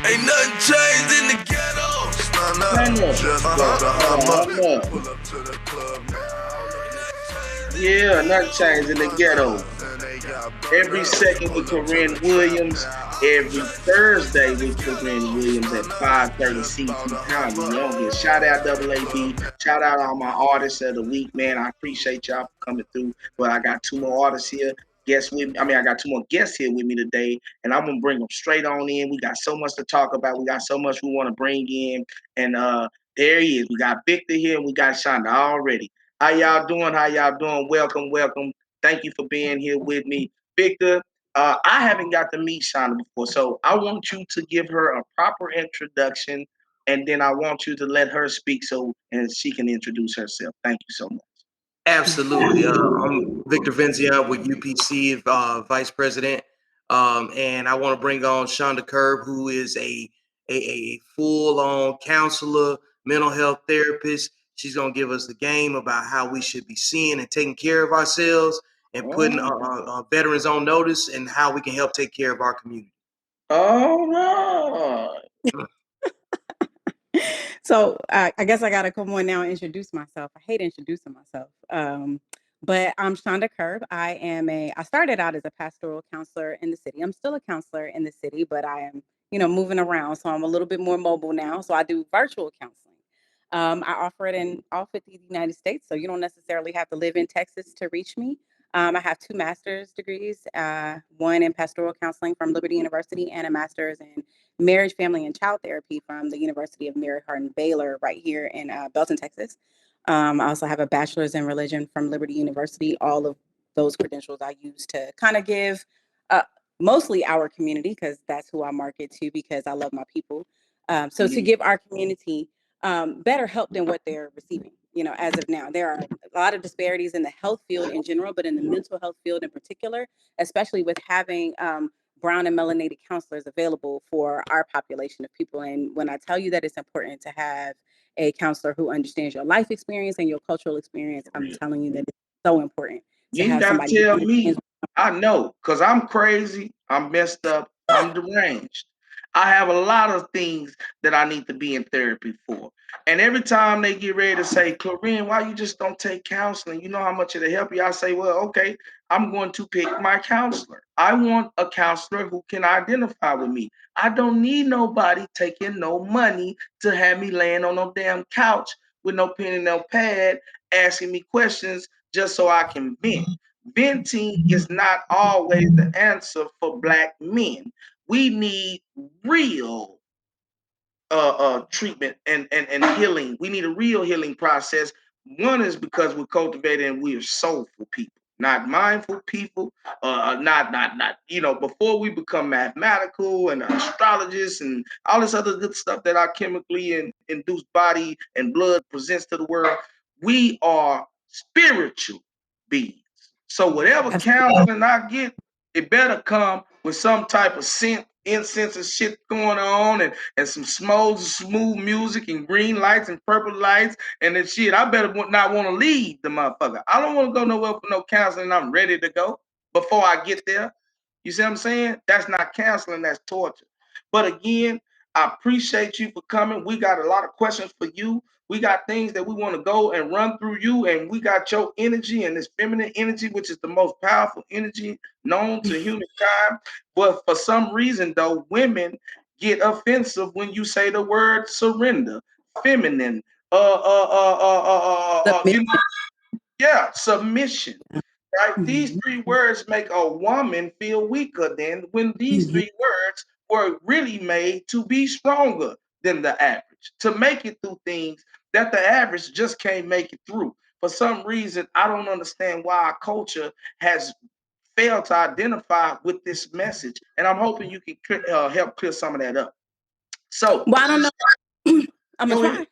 Ain't nothing changed in the ghetto. Stand up, just pull up to the club now. Yeah, nothing changed in the ghetto. Every second with Corinne Williams, every Thursday with Corinne Williams at 5:30 CT time. We on here. Shout out Double AB. Shout out all my artists of the week, man. I appreciate y'all for coming through. But I got two more artists here. Guests with me. I mean, I got two more guests here with me today, and I'm gonna bring them straight on in. We got so much to talk about. We got so much we want to bring in, and there he is. We got Victor here, and we got Shonda already. How y'all doing? How y'all doing? Welcome, welcome. Thank you for being here with me. Victor, I haven't got to meet Shonda before, so I want you to give her a proper introduction, and then I want you to let her speak and she can introduce herself. Thank you so much. Absolutely. I'm Victor Vinziant with UPC, Vice President, and I want to bring on Shonda Curb, who is a full-on counselor, mental health therapist. She's going to give us the game about how we should be seeing and taking care of ourselves and putting veterans on notice and how we can help take care of our community. All right. So I guess I got to come on now and introduce myself. I hate introducing myself. But I'm Shonda Curb. I started out as a pastoral counselor in the city. I'm still a counselor in the city, but I am, moving around. So I'm a little bit more mobile now. So I do virtual counseling. I offer it in all 50 of the United States. So you don't necessarily have to live in Texas to reach me. I have 2 master's degrees, one in pastoral counseling from Liberty University and a master's in marriage, family, and child therapy from the University of Mary Hardin-Baylor right here in Belton, Texas. I also have a bachelor's in religion from Liberty University. All of those credentials I use to kind of give mostly our community, because that's who I market to, because I love my people. So to give our community better help than what they're receiving. As of now, there are a lot of disparities in the health field in general, but in the mental health field in particular, especially with having brown and melanated counselors available for our population of people. And when I tell you that it's important to have a counselor who understands your life experience and your cultural experience, I'm telling you that it's so important. You ain't got to tell me. I know, because I'm crazy. I'm messed up. I'm deranged. I have a lot of things that I need to be in therapy for. And every time they get ready to say, Cluren, why you just don't take counseling? You know how much it'll help you. I say, well, okay, I'm going to pick my counselor. I want a counselor who can identify with me. I don't need nobody taking no money to have me laying on no damn couch with no pen and no pad asking me questions just so I can vent. Venting is not always the answer for Black men. We need real treatment and healing. We need a real healing process. One is because we're cultivated and we are soulful people, not mindful people. Before we become mathematical and astrologists and all this other good stuff that our chemically induced body and blood presents to the world, we are spiritual beings. So whatever counseling I get, it better come with some type of scent, incense and shit going on, and some smooth music and green lights and purple lights and then shit. I better not want to leave the motherfucker. I don't want to go nowhere for no counseling. I'm ready to go before I get there. You see what I'm saying? That's not counseling, that's torture. But again, I appreciate you for coming. We got a lot of questions for you. We got things that we want to go and run through you, and we got your energy and this feminine energy, which is the most powerful energy known to humankind. But for some reason, though, women get offensive when you say the word surrender, feminine, submission. Right? These 3 words make a woman feel weaker than when these 3 words were really made to be stronger than the average, to make it through things that the average just can't make it through. For some reason, I don't understand why our culture has failed to identify with this message. And I'm hoping you can help clear some of that up. So, well, I don't know. I'm going to try.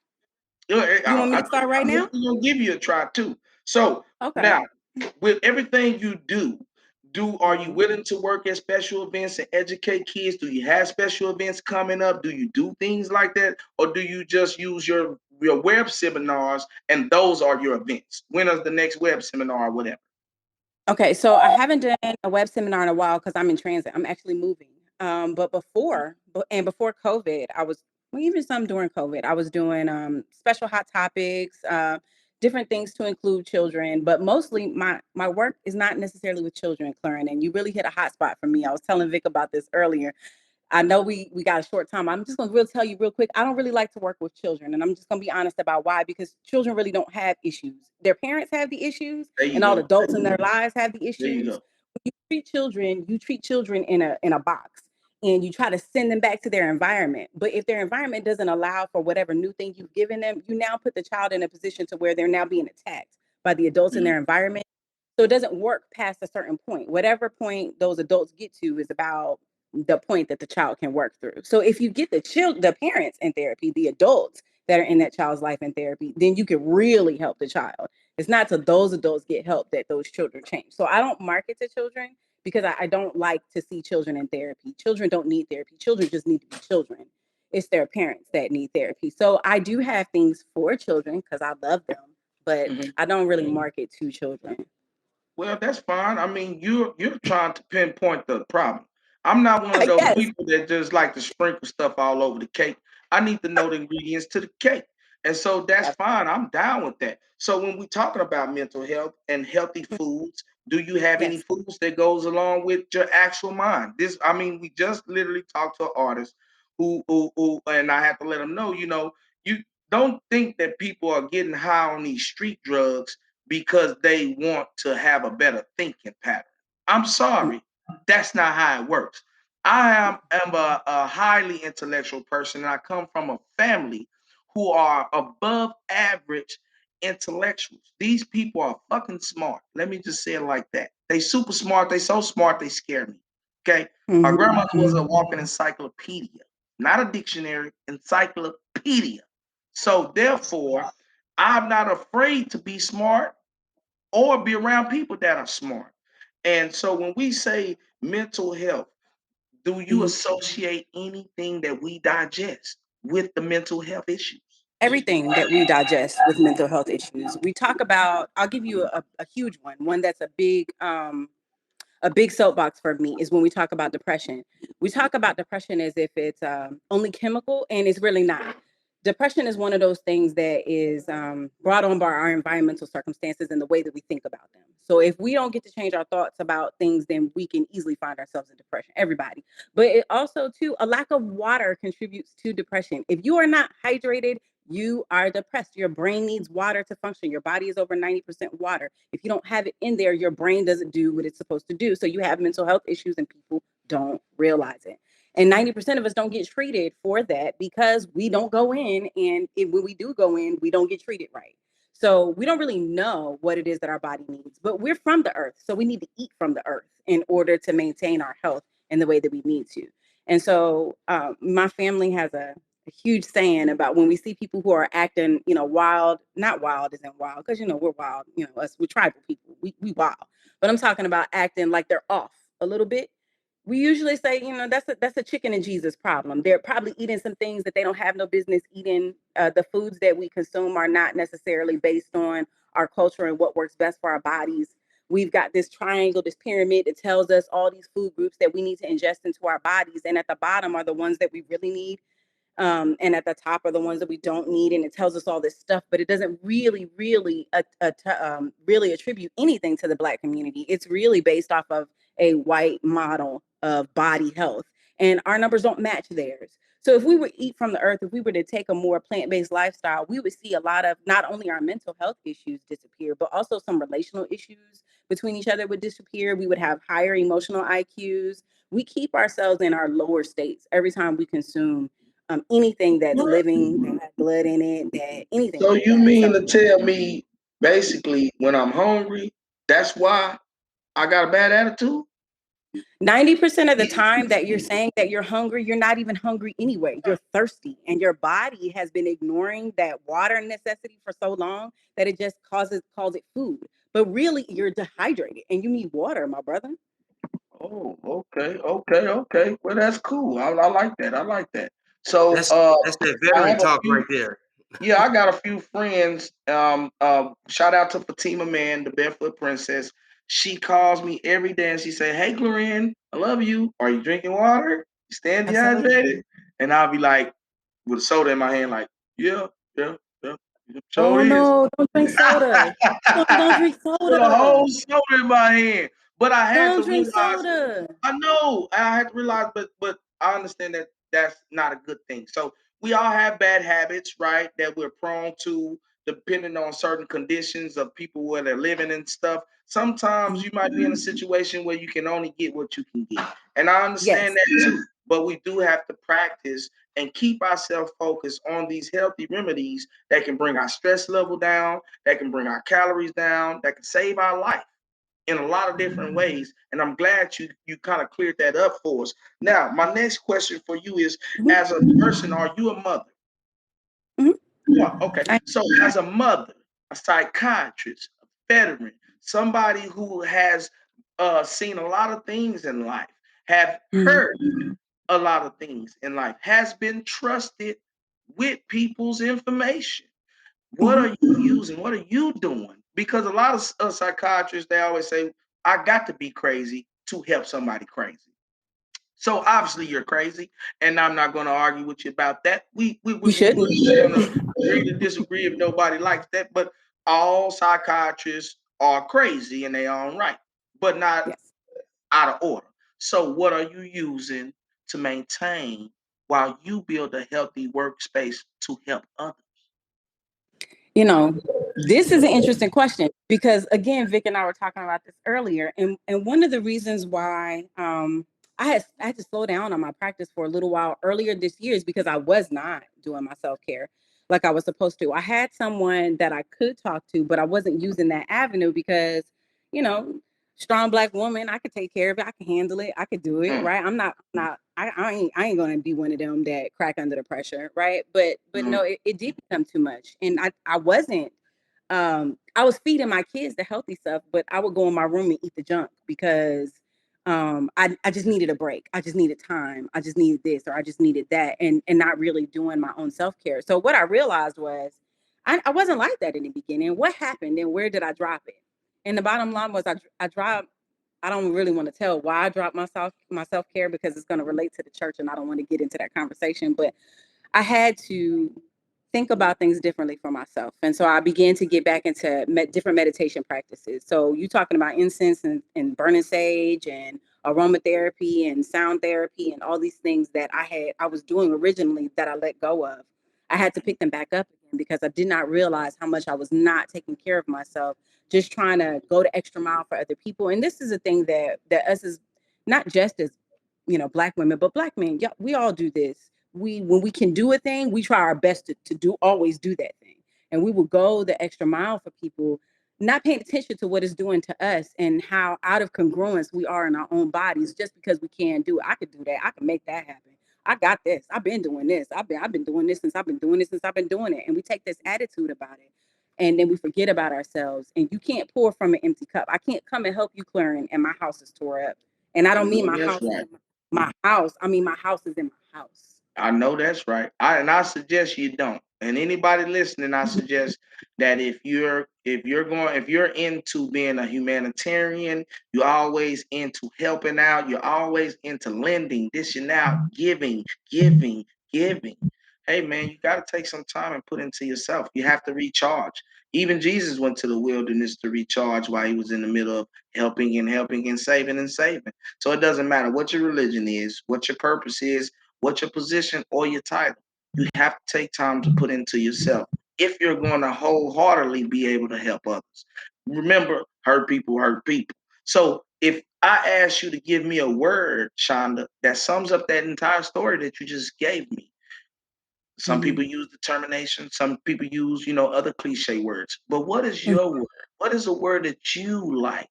You want me to start right now? I'm going to give you a try too. So, now, with everything you do, are you willing to work at special events and educate kids? Do you have special events coming up? Do you do things like that? Or do you just use your web seminars and those are your events? When is the next web seminar or whatever? Okay, so I haven't done a web seminar in a while because I'm in transit. I'm actually moving. But before COVID, even some during COVID, I was doing special hot topics, different things to include children. But mostly my work is not necessarily with children, Cluren. And you really hit a hot spot for me. I was telling Vic about this earlier. I know we got a short time. I'm just going to tell you real quick. I don't really like to work with children, and I'm just going to be honest about why. Because children really don't have issues. Their parents have the issues, and all adults in their lives have the issues. When you treat children in a box, and you try to send them back to their environment. But if their environment doesn't allow for whatever new thing you've given them, you now put the child in a position to where they're now being attacked by the adults in their environment. So it doesn't work past a certain point. Whatever point those adults get to is about the point that the child can work through. So if you get the parents in therapy, the adults that are in that child's life in therapy, then you can really help the child. It's not till those adults get help that those children change. So I don't market to children because I don't like to see children in therapy. Children don't need therapy. Children just need to be children. It's their parents that need therapy. So I do have things for children because I love them, but I don't really market to children. Well, that's fine. I mean, you're trying to pinpoint the problem. I'm not one of those people that just like to sprinkle stuff all over the cake. I need to know the ingredients to the cake. And so that's fine. I'm down with that. So when we're talking about mental health and healthy foods, do you have any foods that goes along with your actual mind? We just literally talked to an artist who and I have to let them know, you don't think that people are getting high on these street drugs because they want to have a better thinking pattern. I'm sorry, that's not how it works. I am a highly intellectual person, and I come from a family who are above average intellectuals. These people are fucking smart. Let me just say it like that. They super smart. They so smart they scare me. Okay. My grandmother was a walking encyclopedia, not a dictionary, encyclopedia. So therefore, I'm not afraid to be smart or be around people that are smart. And so when we say mental health, do you associate anything that we digest with the mental health issues? Everything that we digest with mental health issues. We talk about, I'll give you a huge one that's a big soapbox for me is when we talk about depression. We talk about depression as if it's only chemical, and it's really not. Depression is one of those things that is brought on by our environmental circumstances and the way that we think about them. So if we don't get to change our thoughts about things, then we can easily find ourselves in depression, everybody. But it also, too, a lack of water contributes to depression. If you are not hydrated, you are depressed. Your brain needs water to function. Your body is over 90% water. If you don't have it in there, your brain doesn't do what it's supposed to do. So you have mental health issues and people don't realize it. And 90% of us don't get treated for that because we don't go in. And when we do go in, we don't get treated right. So we don't really know what it is that our body needs, but we're from the earth. So we need to eat from the earth in order to maintain our health in the way that we need to. And so my family has a huge saying about when we see people who are acting, wild, not wild as in wild, because, we're wild, we're tribal people, we wild. But I'm talking about acting like they're off a little bit. We usually say, that's a chicken and Jesus problem. They're probably eating some things that they don't have no business eating. The foods that we consume are not necessarily based on our culture and what works best for our bodies. We've got this triangle, this pyramid that tells us all these food groups that we need to ingest into our bodies. And at the bottom are the ones that we really need. And at the top are the ones that we don't need, and it tells us all this stuff, but it doesn't really attribute anything to the Black community. It's really based off of a white model of body health, and our numbers don't match theirs. So if we were eat from the earth, if we were to take a more plant-based lifestyle, we would see a lot of not only our mental health issues disappear, but also some relational issues between each other would disappear. We would have higher emotional IQs. We keep ourselves in our lower states every time we consume anything that's living, that has blood in it, that anything. So like you that. mean to tell me, basically, when I'm hungry, that's why I got a bad attitude? 90% of the time that you're saying that you're hungry, you're not even hungry anyway. You're thirsty, and your body has been ignoring that water necessity for so long that it just calls it food. But really, you're dehydrated, and you need water, my brother. Oh, okay. Well, that's cool. I like that. I like that. So That's that veteran talk right there. Yeah, I got a few friends. Shout out to Fatima Man, the Barefoot Princess. She calls me every day and she say, "Hey, Cluren, I love you. Are you drinking water?" staying dehydrated? And I'll be like, with a soda in my hand, like, yeah. Oh Sure is. no, don't drink soda. Don't drink With a whole soda. soda in my hand. But I had to Don't drink realize, soda. I know, I had to realize, but I understand that that's not a good thing. So we all have bad habits, right? That we're prone to, depending on certain conditions of people where they're living and stuff. Sometimes you might be in a situation where you can only get what you can get. And I understand that too. But we do have to practice and keep ourselves focused on these healthy remedies that can bring our stress level down, that can bring our calories down, that can save our life in a lot of different ways. And I'm glad you kind of cleared that up for us. Now, my next question for you is, as a person, are you a mother? Yeah, okay. So as a mother, a psychiatrist, a veteran, somebody who has seen a lot of things in life, have heard a lot of things in life, has been trusted with people's information. What are you using? What are you doing? Because a lot of psychiatrists, they always say, I got to be crazy to help somebody crazy. So obviously you're crazy, and I'm not going to argue with you about that. We shouldn't. going to agree to disagree if nobody likes that. But all psychiatrists are crazy in their own right, but not out of order. So what are you using to maintain while you build a healthy workspace to help others? You know, this is an interesting question because, again, Vic and I were talking about this earlier, and one of the reasons why I had to slow down on my practice for a little while earlier this year is because I was not doing my self-care like I was supposed to. I had someone that I could talk to, but I wasn't using that avenue because, you know, strong Black woman, I could take care of it, I can handle it, I could do it, right? I ain't gonna be one of them that crack under the pressure, right? But no, it did become too much, and I wasn't. I was feeding my kids the healthy stuff, but I would go in my room and eat the junk because I just needed a break. I just needed time. I just needed this or I just needed that, and not really doing my own self-care. So what I realized was I wasn't like that in the beginning. What happened and where did I drop it? And the bottom line was I dropped. I don't really want to tell why I dropped my self-care because it's going to relate to the church, and I don't want to get into that conversation. But I had to think about things differently for myself. And so I began to get back into different meditation practices. So you talking about incense and burning sage and aromatherapy and sound therapy and all these things that I was doing originally that I let go of. I had to pick them back up again because I did not realize how much I was not taking care of myself, just trying to go the extra mile for other people. And this is a thing that us as not just as, Black women, but Black men, yeah, we all do this. When we can do a thing, we try our best to always do that thing. And we will go the extra mile for people, not paying attention to what it's doing to us and how out of congruence we are in our own bodies just because we can't do it. I could do that. I can make that happen. I got this. I've been doing this. I've been doing this since I've been doing this since I've been doing it. And we take this attitude about it. And then we forget about ourselves. And you can't pour from an empty cup. I can't come and help you, Cluren, and my house is tore up. And I don't mean my house. Right. My house. I mean my house is in my house. I know that's right. I suggest you don't. And anybody listening, I suggest that if you're into being a humanitarian, you're always into helping out, you're always into lending, dishing out, giving. Hey man, you got to take some time and put into yourself. You have to recharge. Even Jesus went to the wilderness to recharge while he was in the middle of helping and saving. So it doesn't matter what your religion is, what your purpose is, what your position or your title. You have to take time to put into yourself if you're going to wholeheartedly be able to help others. Remember, hurt people hurt people. So if I ask you to give me a word, Shonda, that sums up that entire story that you just gave me. Some people use determination. Some people use, other cliche words. But what is your word? What is a word that you like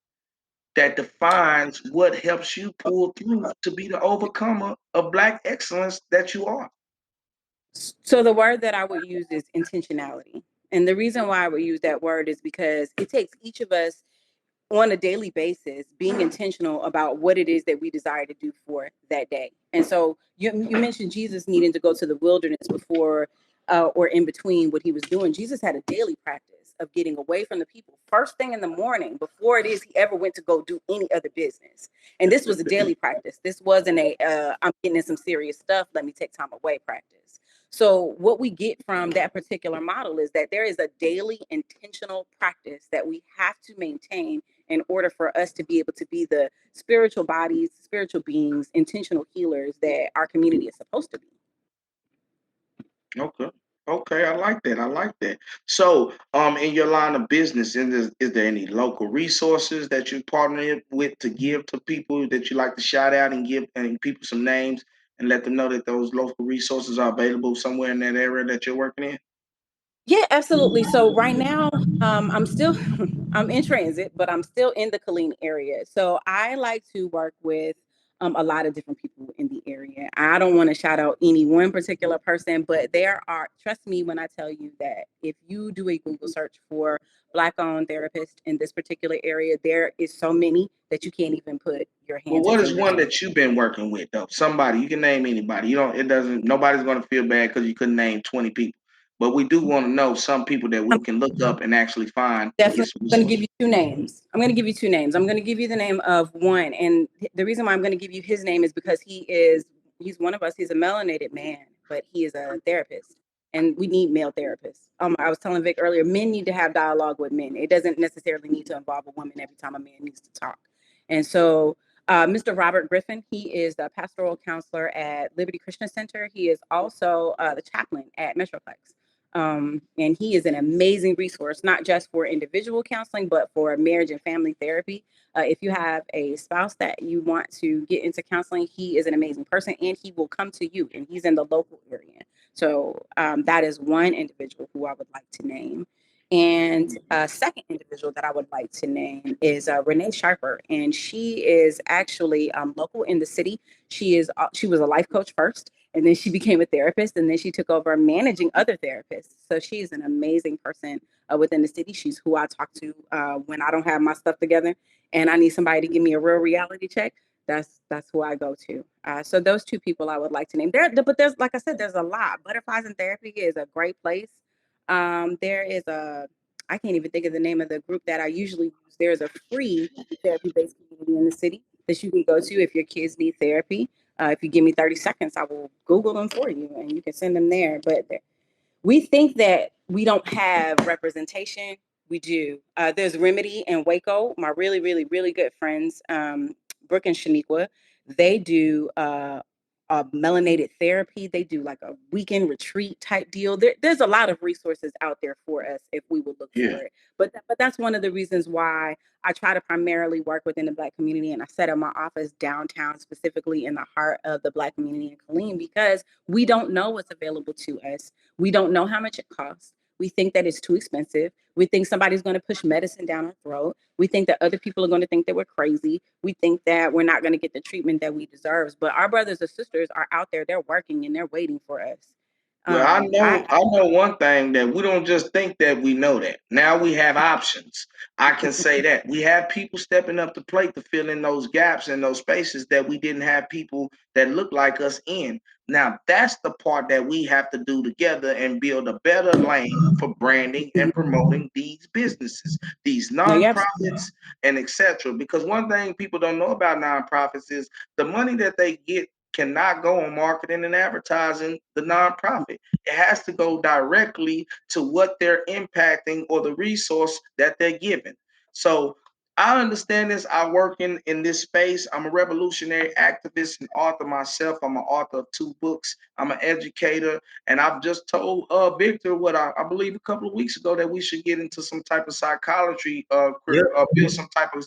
that defines what helps you pull through to be the overcomer of Black excellence that you are? So the word that I would use is intentionality. And the reason why I would use that word is because it takes each of us on a daily basis being intentional about what it is that we desire to do for that day. And so you mentioned Jesus needing to go to the wilderness before or in between what he was doing. Jesus had a daily practice. practice of getting away from the people first thing in the morning before it is he ever went to go do any other business. And this was a daily practice. This wasn't I'm getting in some serious stuff, let me take time away practice. So what we get from that particular model is that there is a daily intentional practice that we have to maintain in order for us to be able to be the spiritual bodies, spiritual beings, intentional healers that our community is supposed to be. Okay. Okay, I like that. I like that. So, in your line of business, is there any local resources that you partner with to give to people that you like to shout out and give and people some names and let them know that those local resources are available somewhere in that area that you're working in? Yeah, absolutely. So right now, I'm still I'm in transit, but I'm still in the Killeen area. So I like to work with a lot of different people in the area. I don't want to shout out any one particular person, but there are, trust me when I tell you that if you do a Google search for Black-owned therapist in this particular area, there is so many that you can't even put your Well, hands and what is fingers one on. that you've been working with though? Somebody, you can name anybody. You don't, it doesn't, nobody's gonna feel bad because you couldn't name 20 people. But we do want to know some people that we can look up and actually find and get Definitely some going to give resources. you two names. I'm going to give you two names. I'm going to give you the name of one. And the reason why I'm going to give you his name is because he's one of us. He's a melanated man, but he is a therapist. And we need male therapists. I was telling Vic earlier, men need to have dialogue with men. It doesn't necessarily need to involve a woman every time a man needs to talk. And so Mr. Robert Griffin, he is the pastoral counselor at Liberty Christian Center. He is also the chaplain at Metroplex. And he is an amazing resource, not just for individual counseling, but for marriage and family therapy. If you have a spouse that you want to get into counseling, he is an amazing person and he will come to you, and he's in the local area. So that is one individual who I would like to name. And a second individual that I would like to name is Renee Sharper, and she is actually local in the city. She was a life coach first, and then she became a therapist, and then she took over managing other therapists. So she's an amazing person within the city. She's who I talk to when I don't have my stuff together and I need somebody to give me a real reality check. That's who I go to. So those two people I would like to name. But there's, like I said, there's a lot. Butterflies in Therapy is a great place. There is I can't even think of the name of the group that I usually use. There's a free therapy-based community in the city that you can go to if your kids need therapy. If you give me 30 seconds, I will Google them for you and you can send them there. But we think that we don't have representation. We do. There's Remedy and Waco, my really, really, really good friends, Brooke and Shaniqua. They do melanated therapy. They do like a weekend retreat type deal. There's a lot of resources out there for us if we would look Yeah. for it. But that's one of the reasons why I try to primarily work within the Black community, and I set up my office downtown, specifically in the heart of the Black community in Killeen, because we don't know what's available to us. We don't know how much it costs. We think that it's too expensive. We think somebody's going to push medicine down our throat. We think that other people are going to think that we're crazy. We think that we're not going to get the treatment that we deserve. But our brothers and sisters are out there. They're working and they're waiting for us. Well, I know one thing that we don't just think that we know that. Now we have options. I can say that. We have people stepping up the plate to fill in those gaps and those spaces that we didn't have people that look like us in. Now that's the part that we have to do together and build a better lane for branding and promoting these businesses, these No, nonprofits, and etc. Because one thing people don't know about nonprofits is the money that they get cannot go on marketing and advertising the nonprofit. It has to go directly to what they're impacting or the resource that they're given. So I understand this. I work in this space. I'm a revolutionary activist and author myself. I'm an author of 2 books. I'm an educator. And I've just told Victor what I believe a couple of weeks ago that we should get into some type of psychology, build some type of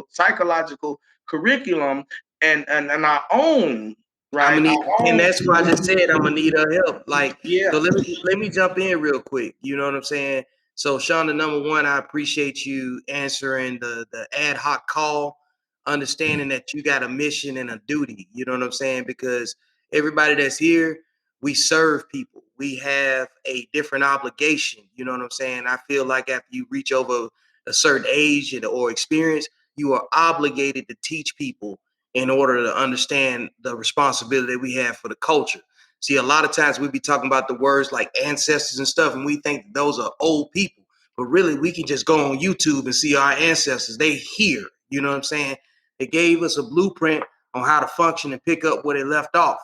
psychological curriculum and our own, right? I'm gonna need, Our and own. that's why I just said I'm gonna need her help. Like, Yeah. so let me jump in real quick. You know what I'm saying? So, Shonda, number one, I appreciate you answering the ad hoc call, understanding that you got a mission and a duty. You know what I'm saying? Because everybody that's here, we serve people. We have a different obligation. You know what I'm saying? I feel like after you reach over a certain age or experience, you are obligated to teach people in order to understand the responsibility we have for the culture. See, a lot of times we be talking about the words like ancestors and stuff, and we think those are old people. but really we can just go on YouTube and see our ancestors. They here, you know what I'm saying? They gave us a blueprint on how to function and pick up where they left off.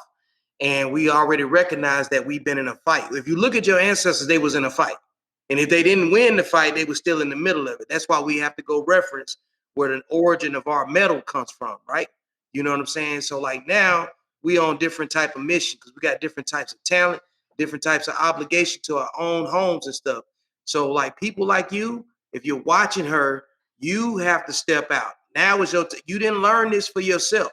And we already recognize that we've been in a fight. If you look at your ancestors, they was in a fight. And if they didn't win the fight, they were still in the middle of it. That's why we have to go reference where the origin of our metal comes from, right? You know what I'm saying? So like now we on different type of mission because we got different types of talent, different types of obligation to our own homes and stuff. So like people like you, if you're watching her, you have to step out. Now is your you didn't learn this for yourself.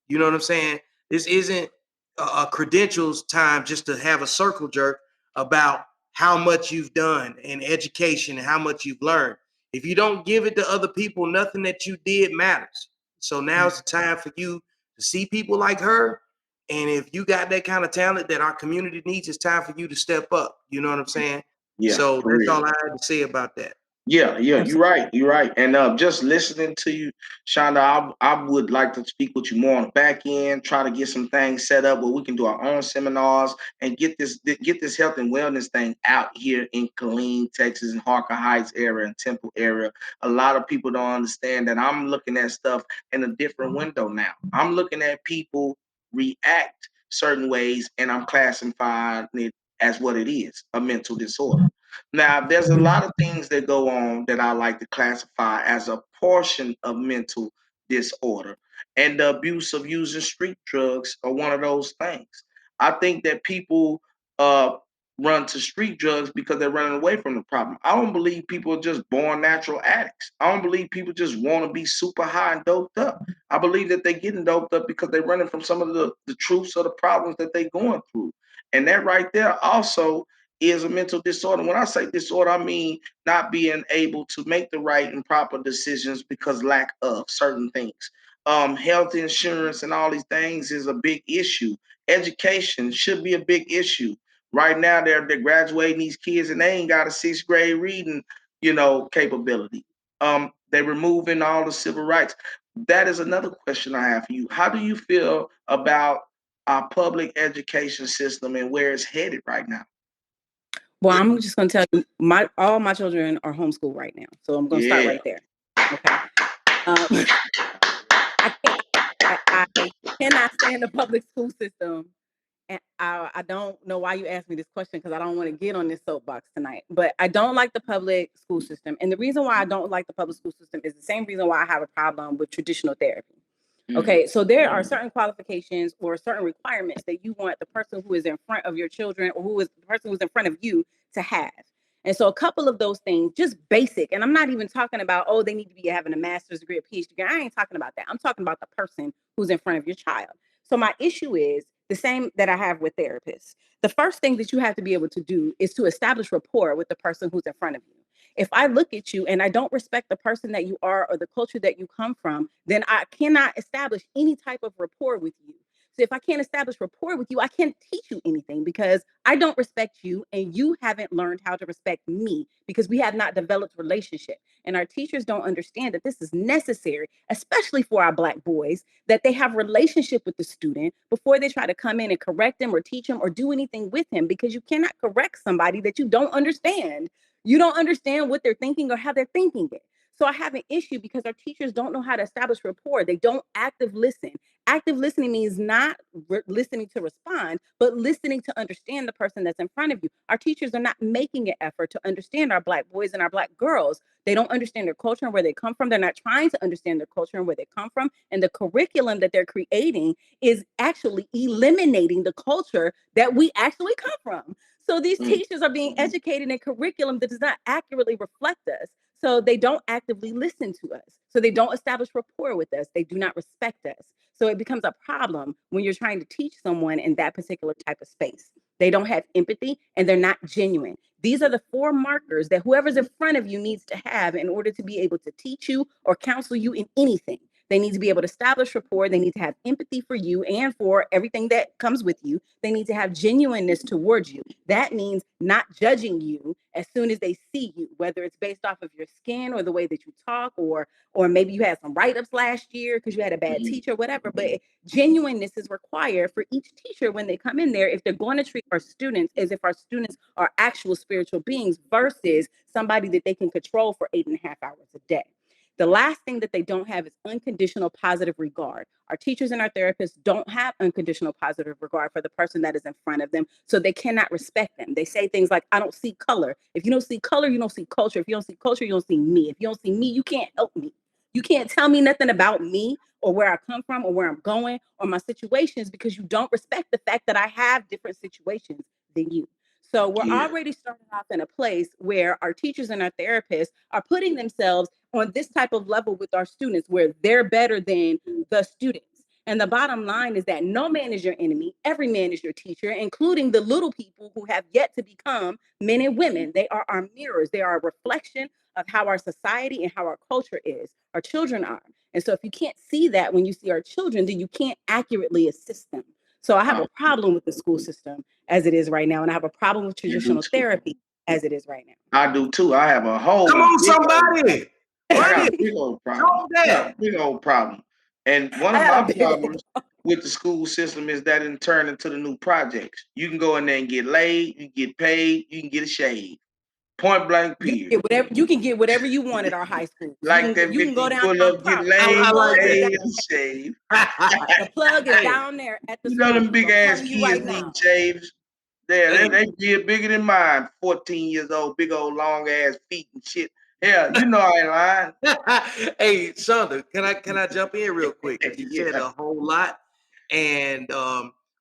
You know what I'm saying? This isn't a credentials time just to have a circle jerk about how much you've done in education and how much you've learned. If you don't give it to other people, nothing that you did matters. So now's the time for you to see people like her. And if you got that kind of talent that our community needs, it's time for you to step up. You know what I'm saying? Yeah. So that's all I had to say about that. Yeah, you're right. And just listening to you, Shonda, I would like to speak with you more on the back end, try to get some things set up where we can do our own seminars and get this health and wellness thing out here in Killeen, Texas, and Harker Heights area and Temple area. A lot of people don't understand that I'm looking at stuff in a different window now. I'm looking at people react certain ways and I'm classifying it as what it is, a mental disorder. Now, there's a lot of things that go on that I like to classify as a portion of mental disorder. And the abuse of using street drugs are one of those things. I think that people run to street drugs because they're running away from the problem. I don't believe people are just born natural addicts. I don't believe people just want to be super high and doped up. I believe that they're getting doped up because they're running from some of the truths of the problems that they're going through. And that right there also is a mental disorder. When I say disorder, I mean not being able to make the right and proper decisions because lack of certain things. Health insurance and all these things is a big issue. Education should be a big issue. Right now, they're graduating these kids and they ain't got a sixth grade reading, capability. They're removing all the civil rights. That is another question I have for you. How do you feel about our public education system and where it's headed right now? Well, I'm just going to tell you, all my children are homeschooled right now, so I'm going to start right there. Okay. I cannot stand the public school system, and I don't know why you asked me this question because I don't want to get on this soapbox tonight. But I don't like the public school system, and the reason why I don't like the public school system is the same reason why I have a problem with traditional therapy. Okay, so there are certain qualifications or certain requirements that you want the person who is in front of your children or who is the person who's in front of you to have. And so a couple of those things, just basic, and I'm not even talking about, oh, they need to be having a master's degree, a PhD degree. I ain't talking about that. I'm talking about the person who's in front of your child. So my issue is the same that I have with therapists. The first thing that you have to be able to do is to establish rapport with the person who's in front of you. If I look at you and I don't respect the person that you are or the culture that you come from, then I cannot establish any type of rapport with you. So if I can't establish rapport with you, I can't teach you anything because I don't respect you and you haven't learned how to respect me because we have not developed relationship. And our teachers don't understand that this is necessary, especially for our Black boys, that they have relationship with the student before they try to come in and correct him or teach him or do anything with him, because you cannot correct somebody that you don't understand. You don't understand what they're thinking or how they're thinking it. So I have an issue because our teachers don't know how to establish rapport. They don't active listen. Active listening means not listening to respond, but listening to understand the person that's in front of you. Our teachers are not making an effort to understand our Black boys and our Black girls. They don't understand their culture and where they come from. They're not trying to understand their culture and where they come from. And the curriculum that they're creating is actually eliminating the culture that we actually come from. So these teachers are being educated in curriculum that does not accurately reflect us. So they don't actively listen to us. So they don't establish rapport with us. They do not respect us. So it becomes a problem when you're trying to teach someone in that particular type of space. They don't have empathy and they're not genuine. These are the 4 markers that whoever's in front of you needs to have in order to be able to teach you or counsel you in anything. They need to be able to establish rapport. They need to have empathy for you and for everything that comes with you. They need to have genuineness towards you. That means not judging you as soon as they see you, whether it's based off of your skin or the way that you talk, or maybe you had some write-ups last year because you had a bad teacher, whatever. But genuineness is required for each teacher when they come in there, if they're going to treat our students as if our students are actual spiritual beings versus somebody that they can control for 8.5 hours a day. The last thing that they don't have is unconditional positive regard. Our teachers and our therapists don't have unconditional positive regard for the person that is in front of them, so they cannot respect them. They say things like, I don't see color. If you don't see color, you don't see culture. If you don't see culture, you don't see me. If you don't see me, you can't help me. You can't tell me nothing about me or where I come from or where I'm going or my situations, because you don't respect the fact that I have different situations than you. So we're already starting off in a place where our teachers and our therapists are putting themselves on this type of level with our students where they're better than the students. And the bottom line is that no man is your enemy. Every man is your teacher, including the little people who have yet to become men and women. They are our mirrors. They are a reflection of how our society and how our culture is. Our children are. And so if you can't see that when you see our children, then you can't accurately assist them. So I have a problem with the school system as it is right now. And I have a problem with traditional therapy as it is right now. I do too. I have a whole Come on, somebody. I got a big old problem. I got a big old problem. And one of my problems with the school system is that it turned into the new projects. You can go in there and get laid, you can get paid, you can get a shave. Point blank period. You can get whatever you want at our high school. Like that, you can go down pull up, get laid, paid, and shave. The plug is down there at the school. You know them big ass kids right need shaves. They get bigger than mine. 14 years old, big old long ass feet and shit. Yeah, you know I ain't lying. Hey, Shonda, can I jump in real quick? You said a whole lot, and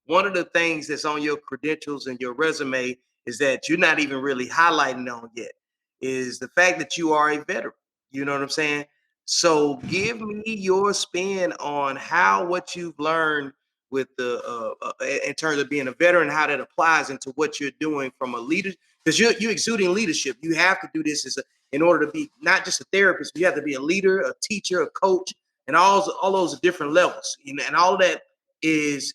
one of the things that's on your credentials and your resume is that you're not even really highlighting on yet, is the fact that you are a veteran. You know what I'm saying? So give me your spin on how what you've learned with the in terms of being a veteran, how that applies into what you're doing from a leader, because you're exuding leadership. You have to do this in order to be not just a therapist, but you have to be a leader, a teacher, a coach, and all those different levels. You know, and all of that is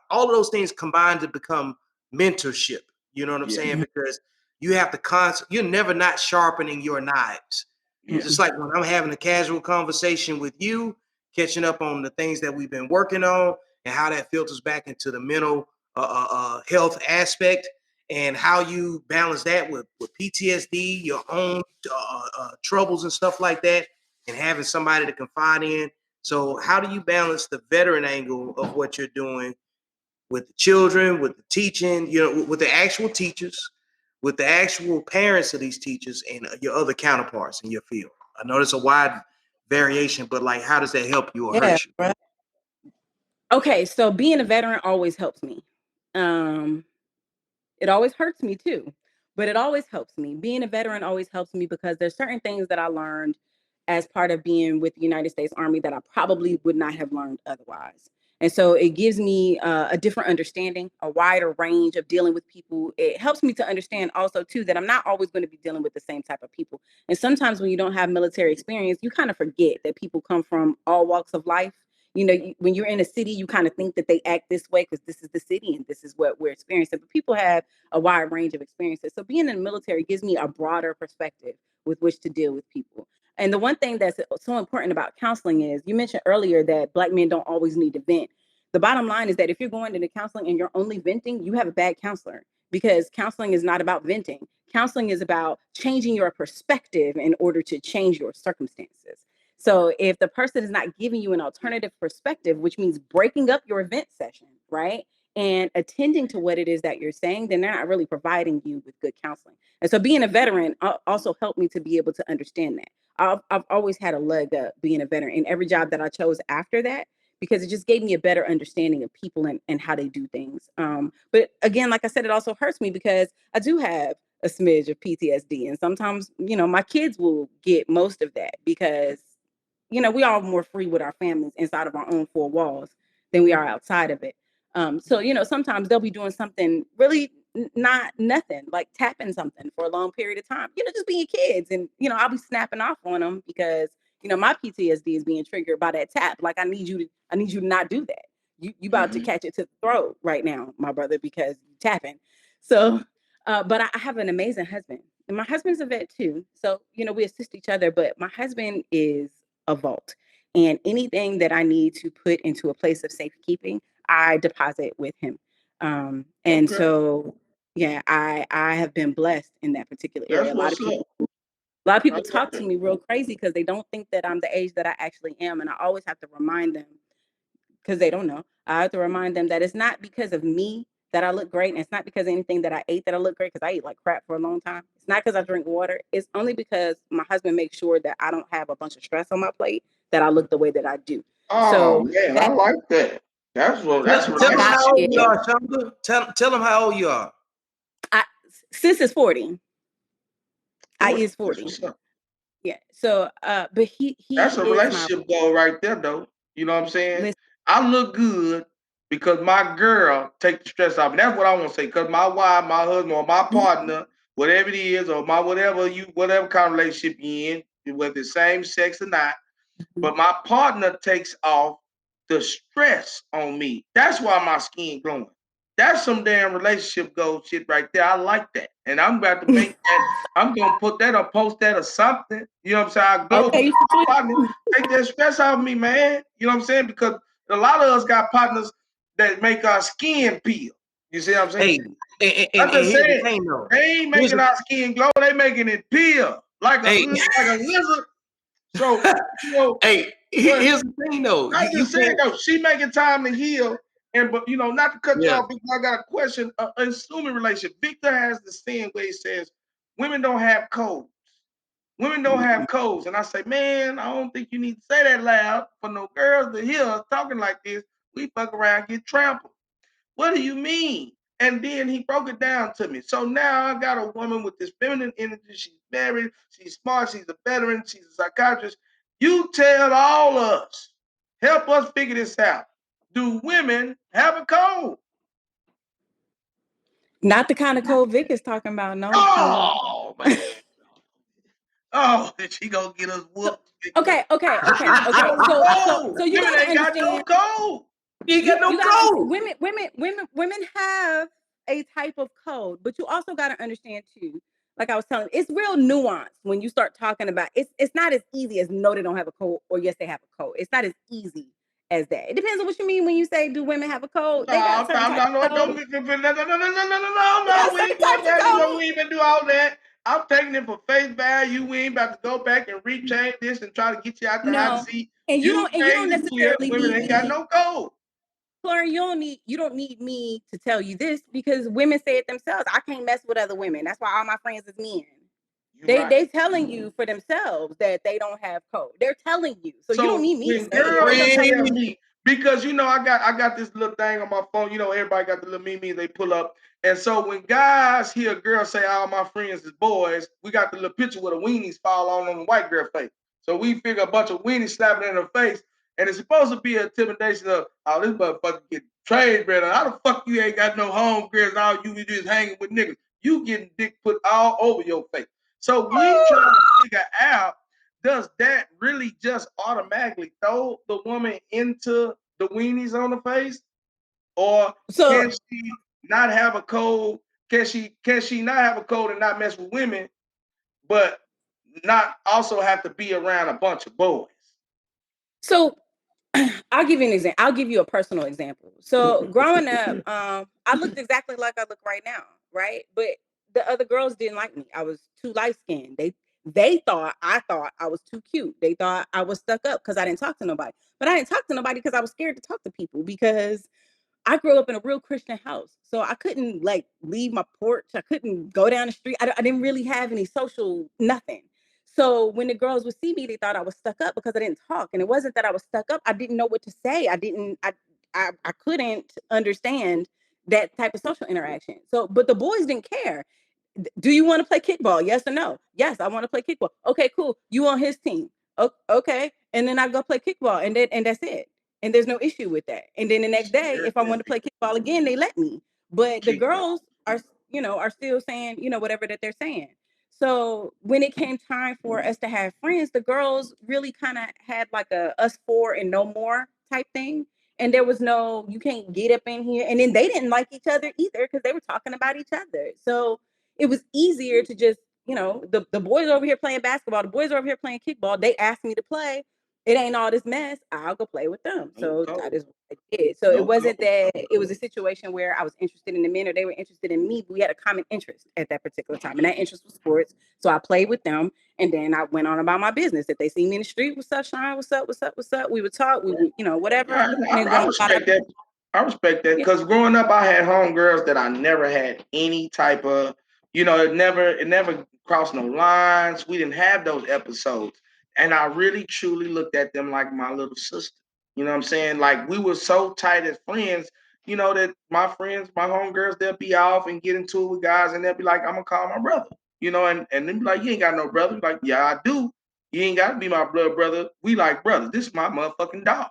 all of those things combined to become mentorship. You know what I'm saying? Because you have to you're never not sharpening your knives. Just like when I'm having a casual conversation with you, catching up on the things that we've been working on and how that filters back into the mental health aspect, and how you balance that with PTSD, your own troubles and stuff like that, and having somebody to confide in. So how do you balance the veteran angle of what you're doing with the children, with the teaching, with the actual teachers, with the actual parents of these teachers, and your other counterparts in your field? I know there's a wide variation, but like, how does that help you or hurt you? Right. Okay, so being a veteran always helps me. It always hurts me too, but it always helps me. Being a veteran always helps me because there's certain things that I learned as part of being with the United States Army that I probably would not have learned otherwise. And so it gives me a different understanding, a wider range of dealing with people. It helps me to understand also too that I'm not always going to be dealing with the same type of people. And sometimes when you don't have military experience, you kind of forget that people come from all walks of life. You know, when you're in a city, you kind of think that they act this way because this is the city and this is what we're experiencing. But people have a wide range of experiences. So being in the military gives me a broader perspective with which to deal with people. And the one thing that's so important about counseling is, you mentioned earlier that Black men don't always need to vent. The bottom line is that if you're going into counseling and you're only venting, you have a bad counselor, because counseling is not about venting. Counseling is about changing your perspective in order to change your circumstances. So if the person is not giving you an alternative perspective, which means breaking up your event session, right, and attending to what it is that you're saying, then they're not really providing you with good counseling. And so being a veteran also helped me to be able to understand that. I've always had a leg up being a veteran in every job that I chose after that, because it just gave me a better understanding of people and how they do things. But again, like I said, it also hurts me because I do have a smidge of PTSD. And sometimes, my kids will get most of that because we are more free with our families inside of our own four walls than we are outside of it. So, sometimes they'll be doing something really not nothing, like tapping something for a long period of time, just being kids. And, I'll be snapping off on them because, my PTSD is being triggered by that tap. Like, I need you to not do that. You about to catch it to the throat right now, my brother, because you tapping. So, but I have an amazing husband, and my husband's a vet too. So, we assist each other, but my husband is a vault, and anything that I need to put into a place of safekeeping, I deposit with him. And so, yeah, I have been blessed in that particular area. A lot of people talk to me real crazy because they don't think that I'm the age that I actually am. And I always have to remind them, because they don't know. I have to remind them that it's not because of me that I look great. And it's not because of anything that I ate that I look great, because I ate like crap for a long time. It's not because I drink water. It's only because my husband makes sure that I don't have a bunch of stress on my plate, that I look the way that I do. Oh, man, I like that. That's Tell them how old you are, Shonda. Tell them how old you are. Sis is 40. I is 40. Yeah. So, but he that's a relationship goal right there, though. You know what I'm saying? I look good because my girl take the stress off. And that's what I want to say. Because my wife, my husband, or my partner, whatever it is, or my whatever kind of relationship you in, whether it's same sex or not, but my partner takes off the stress on me. That's why my skin glowing. That's some damn relationship goal shit right there. I like that. And I'm about to make that. I'm going to put that or post that or something. You know what I'm saying? I glow with my partner. Take that stress off me, man. You know what I'm saying? Because a lot of us got partners that make our skin peel. You see what I'm saying? Hey, I'm just saying, they ain't making our skin glow. They making it peel like a lizard. So, hey, here's the thing, though. I'm just saying, though, she making time to heal. But not to cut you off, because I got a question. Assuming relationship, Victor has the saying where he says, "Women don't have codes. Women don't have codes." And I say, man, I don't think you need to say that loud for no girls to hear us talking like this. We fuck around, get trampled. What do you mean? And then he broke it down to me. So now I got a woman with this feminine energy. She's married. She's smart. She's a veteran. She's a psychiatrist. You tell all us. Help us figure this out. Do women have a code? Not the kind of code Vic is talking about, no. Oh, man. Oh, she gonna get us whooped. Okay. So you women gotta ain't got no code. You got no code. Women have a type of code, but you also got to understand too. Like I was telling you, it's real nuanced when you start talking about it's not as easy as no, they don't have a code, or yes, they have a code. It's not as easy as that. It depends on what you mean when you say, do women have a code? They got certain type of code. No, we even do all that. I'm taking it for face value. We ain't about to go back and rechange this and try to get you out the hot seat. And you don't necessarily women ain't got no code. Cluren, you don't need me to tell you this, because women say it themselves. I can't mess with other women. That's why all my friends is men. They telling you for themselves that they don't have code. They're telling you. So you don't need me to tell me, because I got this little thing on my phone. Everybody got the little meme they pull up. And so when guys hear a girl say all my friends is boys, we got the little picture where the weenies fall on the white girl face. So we figure a bunch of weenies slapping in her face. And it's supposed to be an intimidation of, oh, this motherfucker get trade better. How the fuck you ain't got no home girls? All you just hanging with niggas. You getting dick put all over your face. So we trying to figure out, does that really just automatically throw the woman into the weenies on the face? Or can she not have a code? Can she not have a code and not mess with women, but not also have to be around a bunch of boys? So I'll give you an example. I'll give you a personal example. So growing up, I looked exactly like I look right now, right? But the other girls didn't like me. I was too light skinned. They thought I was too cute. They thought I was stuck up because I didn't talk to nobody. But I didn't talk to nobody because I was scared to talk to people, because I grew up in a real Christian house. So I couldn't leave my porch. I couldn't go down the street. I didn't really have any social nothing. So when the girls would see me, they thought I was stuck up because I didn't talk. And it wasn't that I was stuck up. I didn't know what to say. I couldn't understand that type of social interaction. So, but the boys didn't care. Do you want to play kickball? Yes or no? Yes, I want to play kickball. Okay, cool. You on his team. Okay. And then I go play kickball, and that's it. And there's no issue with that. And then the next day, if I want to play kickball again, they let me. But the girls are still saying, whatever that they're saying. So when it came time for us to have friends, the girls really kind of had like a us four and no more type thing. And there was no, you can't get up in here. And then they didn't like each other either because they were talking about each other. So it was easier to just, the boys over here playing basketball, the boys over here playing kickball. They asked me to play. It ain't all this mess. I'll go play with them. So that is what I did. So it wasn't that it was a situation where I was interested in the men or they were interested in me. But we had a common interest at that particular time. And that interest was sports. So I played with them. And then I went on about my business. If they see me in the street, what's up, Sean? What's up? What's up? What's up? We would talk. We would, whatever. I respect that. I respect that because growing up, I had homegirls that I never had any type of, it never crossed no lines. We didn't have those episodes. And I really truly looked at them like my little sister. You know what I'm saying? Like we were so tight as friends, that my friends, my homegirls, they'll be off and get into it with guys and they'll be like, I'm gonna call my brother, and then be like, you ain't got no brother. Like, yeah, I do. You ain't got to be my blood brother. We like brothers. This is my motherfucking dog.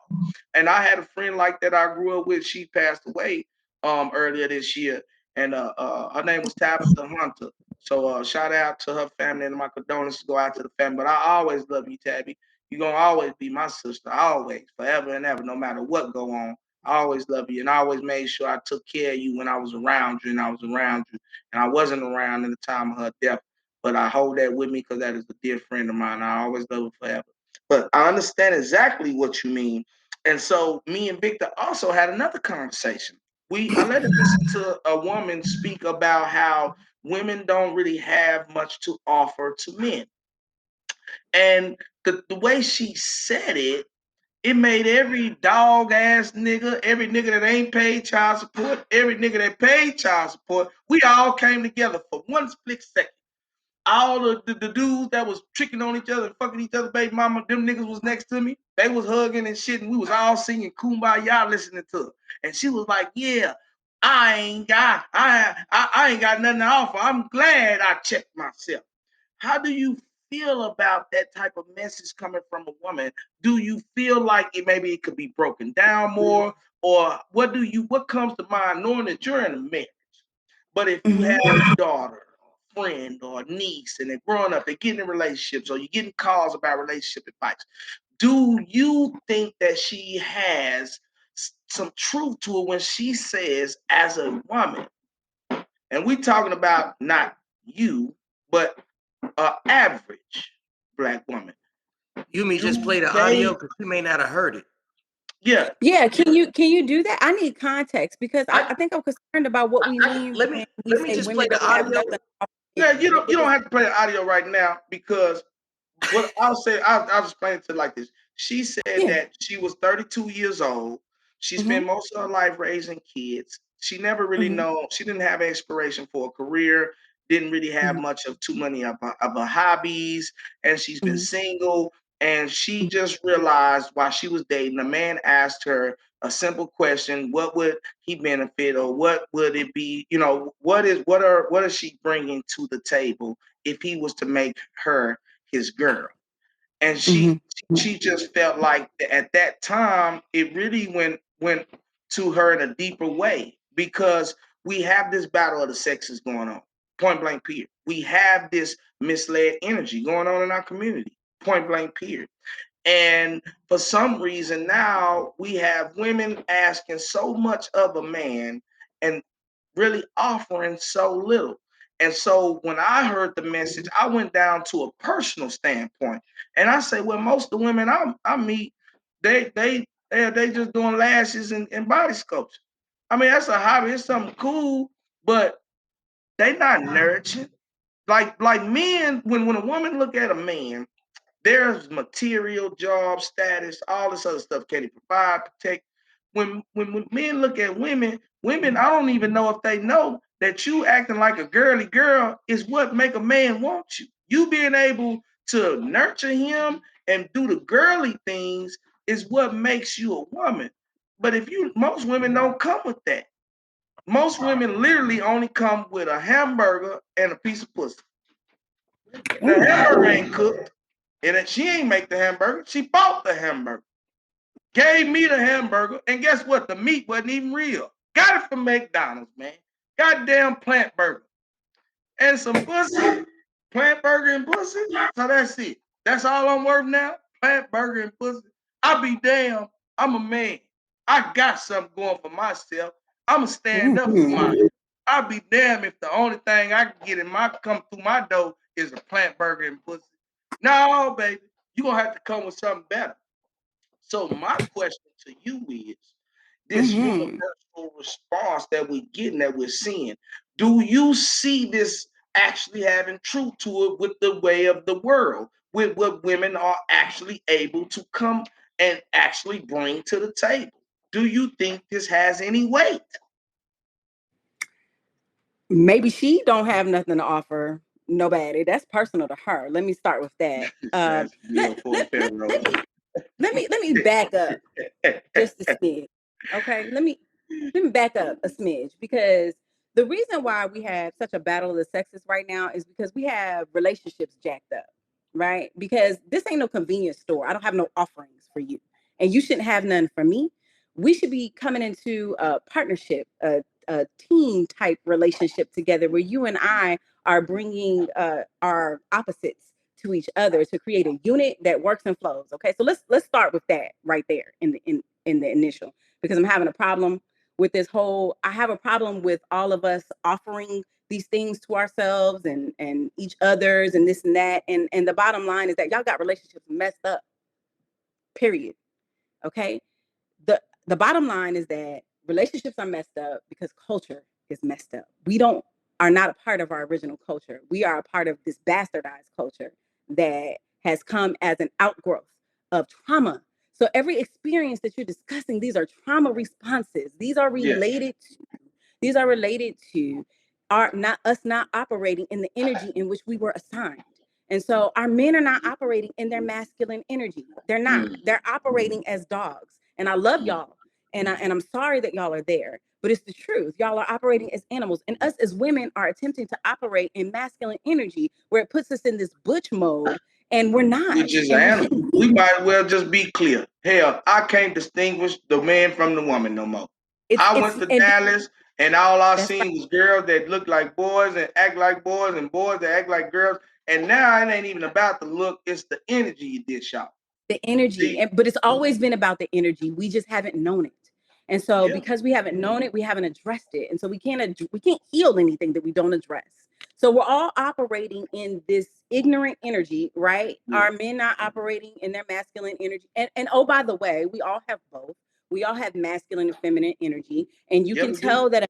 And I had a friend like that I grew up with. She passed away earlier this year. And her name was Tabitha Hunter. So shout out to her family and my condolences go out to the family. But I always love you, Tabby. You're going to always be my sister. Always, forever and ever, no matter what go on. I always love you. And I always made sure I took care of you when I was around you and I was around you. And I wasn't around in the time of her death. But I hold that with me because that is a dear friend of mine. I always love her forever. But I understand exactly what you mean. And so me and Victor also had another conversation. I let him listen to a woman speak about how women don't really have much to offer to men. And the way she said it, it made every dog ass nigga, every nigga that ain't paid child support, every nigga that paid child support, we all came together for one split second. All the dudes that was tricking on each other and fucking each other, baby mama, them niggas was next to me. They was hugging and shit, and we was all singing Kumbaya listening to her. And she was like, yeah, I ain't got nothing to offer. I'm glad I checked myself. How do you feel about that type of message coming from a woman? Do you feel like maybe it could be broken down more? Or what comes to mind knowing that you're in a marriage? But if you have a daughter, friend or niece and they're growing up, they're getting in relationships or you're getting calls about relationship advice, do you think that she has some truth to it when she says, as a woman, and we're talking about not you, but an average Black woman? You may just play the audio because you may not have heard it. Yeah. Yeah. Can you do that? I need context because I think I'm concerned about what we mean. Let me just play the audio. Yeah, you don't have to play the audio right now because what I'll say, I'll explain it to like this. She said that she was 32 years old. She spent most of her life raising kids. She never really she didn't have aspiration for a career, didn't really have much of too many of her hobbies, and she's been single. And she just realized while she was dating, a man asked her a simple question: what would he benefit, or what would it be? What is she bringing to the table if he was to make her his girl? And she just felt like at that time it really went to her in a deeper way because we have this battle of the sexes going on, point blank period. We have this misled energy going on in our community, point blank period. And for some reason now we have women asking so much of a man and really offering so little. And so when I heard the message, I went down to a personal standpoint, and I say, well, most of the women I meet, they just doing lashes and body sculpture. I mean, that's a hobby. It's something cool, but they not nurturing. Like men, when a woman look at a man, there's material, job status, all this other stuff. Can he provide, protect? When men look at women, I don't even know if they know that you acting like a girly girl is what make a man want you. You being able to nurture him and do the girly things is what makes you a woman. But most women don't come with that. Most women literally only come with a hamburger and a piece of pussy. The hamburger ain't cooked. And she ain't make the hamburger. She bought the hamburger. Gave me the hamburger. And guess what? The meat wasn't even real. Got it from McDonald's, man. Goddamn plant burger. And some pussy. Plant burger and pussy. So that's it. That's all I'm worth now. Plant burger and pussy. I be damn. I'm a man. I got something going for myself. I'ma stand up for myself. I'll be damn if the only thing I can get come through my door is a plant burger and pussy. No, baby, you gonna have to come with something better. So my question to you is this universal response that we're getting, that we're seeing. Do you see this actually having truth to it with the way of the world, with what women are actually able to come and actually bring to the table? Do you think this has any weight? Maybe she don't have nothing to offer nobody. That's personal to her. Let me start with that. Let me back up just a smidge. Okay, let me back up a smidge, because the reason why we have such a battle of the sexes right now is because we have relationships jacked up, right? Because this ain't no convenience store. I don't have no offerings for you, and you shouldn't have none for me. We should be coming into a partnership, a team type relationship together, where you and I are bringing our opposites to each other to create a unit that works and flows. Okay, so let's start with that right there in the initial, because I'm having a problem with this whole. I have a problem with all of us offering these things to ourselves and each others and this and that. And the bottom line is that y'all got relationships messed up. Period. Okay. The bottom line is that relationships are messed up because culture is messed up. We are not a part of our original culture. We are a part of this bastardized culture that has come as an outgrowth of trauma. So every experience that you're discussing, these are trauma responses. These are related to not operating in the energy in which we were assigned. And so our men are not operating in their masculine energy. They're not. They're operating as dogs. And I love y'all. And I'm sorry that y'all are there, but it's the truth. Y'all are operating as animals, and us as women are attempting to operate in masculine energy, where it puts us in this butch mode, and we're not. Which is animal. We might as well just be clear. Hell, I can't distinguish the man from the woman no more. I went to Dallas, and all I seen was girls that look like boys and act like boys, and boys that act like girls. And now it ain't even about the look; it's the energy you did, shop. The energy, but it's always been about the energy. We just haven't known it. And so because we haven't known it, we haven't addressed it. And so we can't heal anything that we don't address. So we're all operating in this ignorant energy, right? Our men are operating in their masculine energy. And oh, by the way, we all have both. We all have masculine and feminine energy. And you can tell that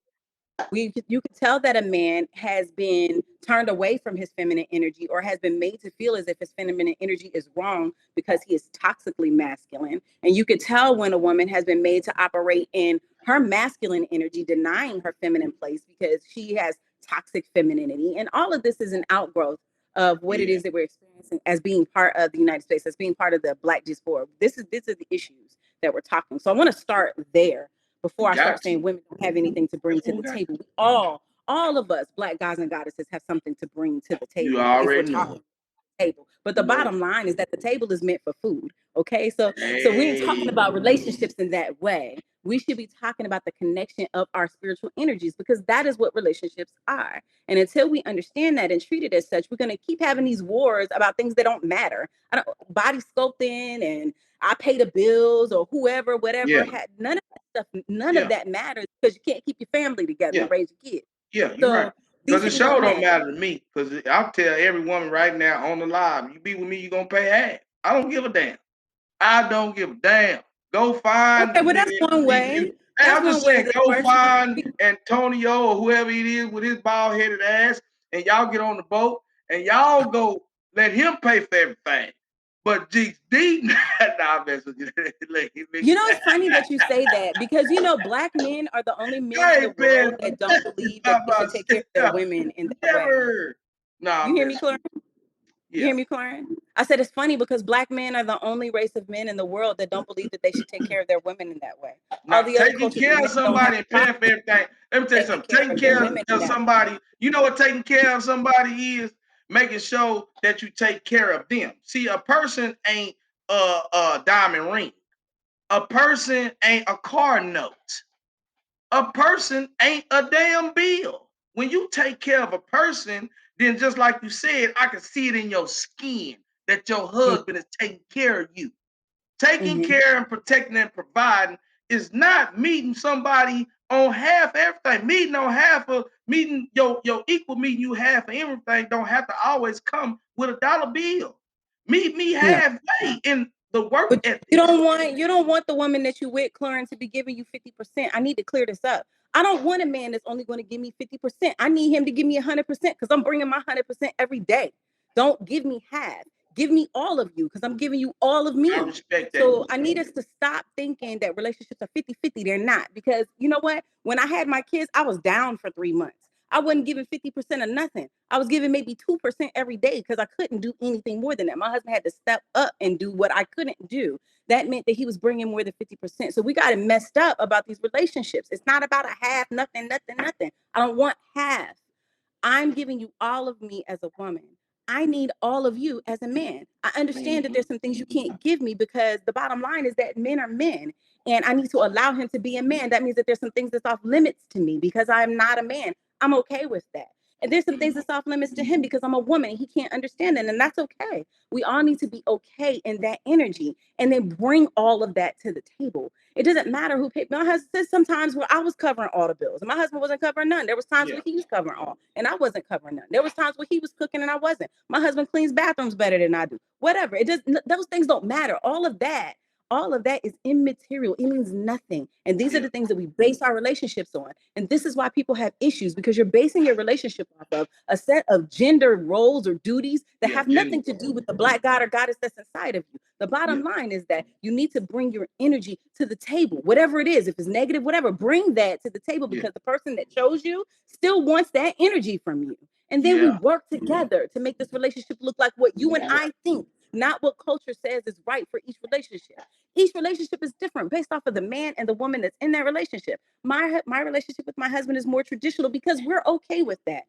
you can tell that a man has been turned away from his feminine energy, or has been made to feel as if his feminine energy is wrong because he is toxically masculine. And you could tell when a woman has been made to operate in her masculine energy, denying her feminine place because she has toxic femininity. And all of this is an outgrowth of what it is that we're experiencing as being part of the United States, as being part of the Black diaspora. This is the issues that we're talking. So I want to start there before I start saying women don't have anything to bring to the table. All of us, Black guys and goddesses, have something to bring to the table. You already know. Table. But the bottom line is that the table is meant for food. Okay, so we ain't talking about relationships in that way. We should be talking about the connection of our spiritual energies, because that is what relationships are. And until we understand that and treat it as such, we're going to keep having these wars about things that don't matter. Body sculpting and I pay the bills, or whoever, whatever. None of that stuff. None of that matters, because you can't keep your family together and raise your kids. Yeah, you're right. Because it sure don't matter to me. Because I'll tell every woman right now on the live, you be with me, you're going to pay half. I don't give a damn. I don't give a damn. Go find. Okay, well, that's one way. Hey, I'm just saying, go find Antonio or whoever it is with his bald-headed ass, and y'all get on the boat, and y'all go let him pay for everything. But GD, nah, you know, it's funny that you say that, because you know, Black men are the only men in the world that don't believe that they should take care of their women in that way. Nah, you hear me, Cluren? You hear me, Cluren? I said it's funny because Black men are the only race of men in the world that don't believe that they should take care of their women in that way. Now, taking care of somebody and paying for everything. Let me tell you something. Taking care of somebody, you know what taking care of somebody is? Making sure that you take care of them. See, a person ain't a diamond ring. A person ain't a car note. A person ain't a damn bill. When you take care of a person, then just like you said, I can see it in your skin that your husband is taking care of you. Taking care and protecting and providing is not meeting somebody on half everything. Meeting on half of meeting your equal, meeting you half of everything don't have to always come with a dollar bill. Meet me halfway in the work But ethic. you don't want the woman that you with, Cluren, to be giving you 50%. I need to clear this up. I don't want a man that's only going to give me 50%. I need him to give me 100% because I'm bringing my 100% every day. Don't give me half. Give me all of you because I'm giving you all of me. I respect that. So I need us to stop thinking that relationships are 50-50. They're not, because you know what? When I had my kids, I was down for 3 months. I wasn't giving 50% of nothing. I was giving maybe 2% every day because I couldn't do anything more than that. My husband had to step up and do what I couldn't do. That meant that he was bringing more than 50%. So we got it messed up about these relationships. It's not about a half, nothing. I don't want half. I'm giving you all of me as a woman. I need all of you as a man. I understand that there's some things you can't give me because the bottom line is that men are men and I need to allow him to be a man. That means that there's some things that's off limits to me because I'm not a man. I'm okay with that. And there's some things that's off limits to him because I'm a woman and he can't understand that. And that's okay. We all need to be okay in that energy and then bring all of that to the table. It doesn't matter who paid. My husband says sometimes where I was covering all the bills and my husband wasn't covering none. There was times where he was covering all and I wasn't covering none. There was times where he was cooking and I wasn't. My husband cleans bathrooms better than I do. Whatever. It does. Those things don't matter. All of that is immaterial. It means nothing. And these are the things that we base our relationships on. And this is why people have issues, because you're basing your relationship off of a set of gender roles or duties that have nothing to do with the Black God or goddess that's inside of you. The bottom line is that you need to bring your energy to the table, whatever it is. If it's negative, whatever, bring that to the table because the person that chose you still wants that energy from you. And then we work together to make this relationship look like what you and I think, not what culture says is right for each relationship. Each relationship is different based off of the man and the woman that's in that relationship. My relationship with my husband is more traditional because we're okay with that.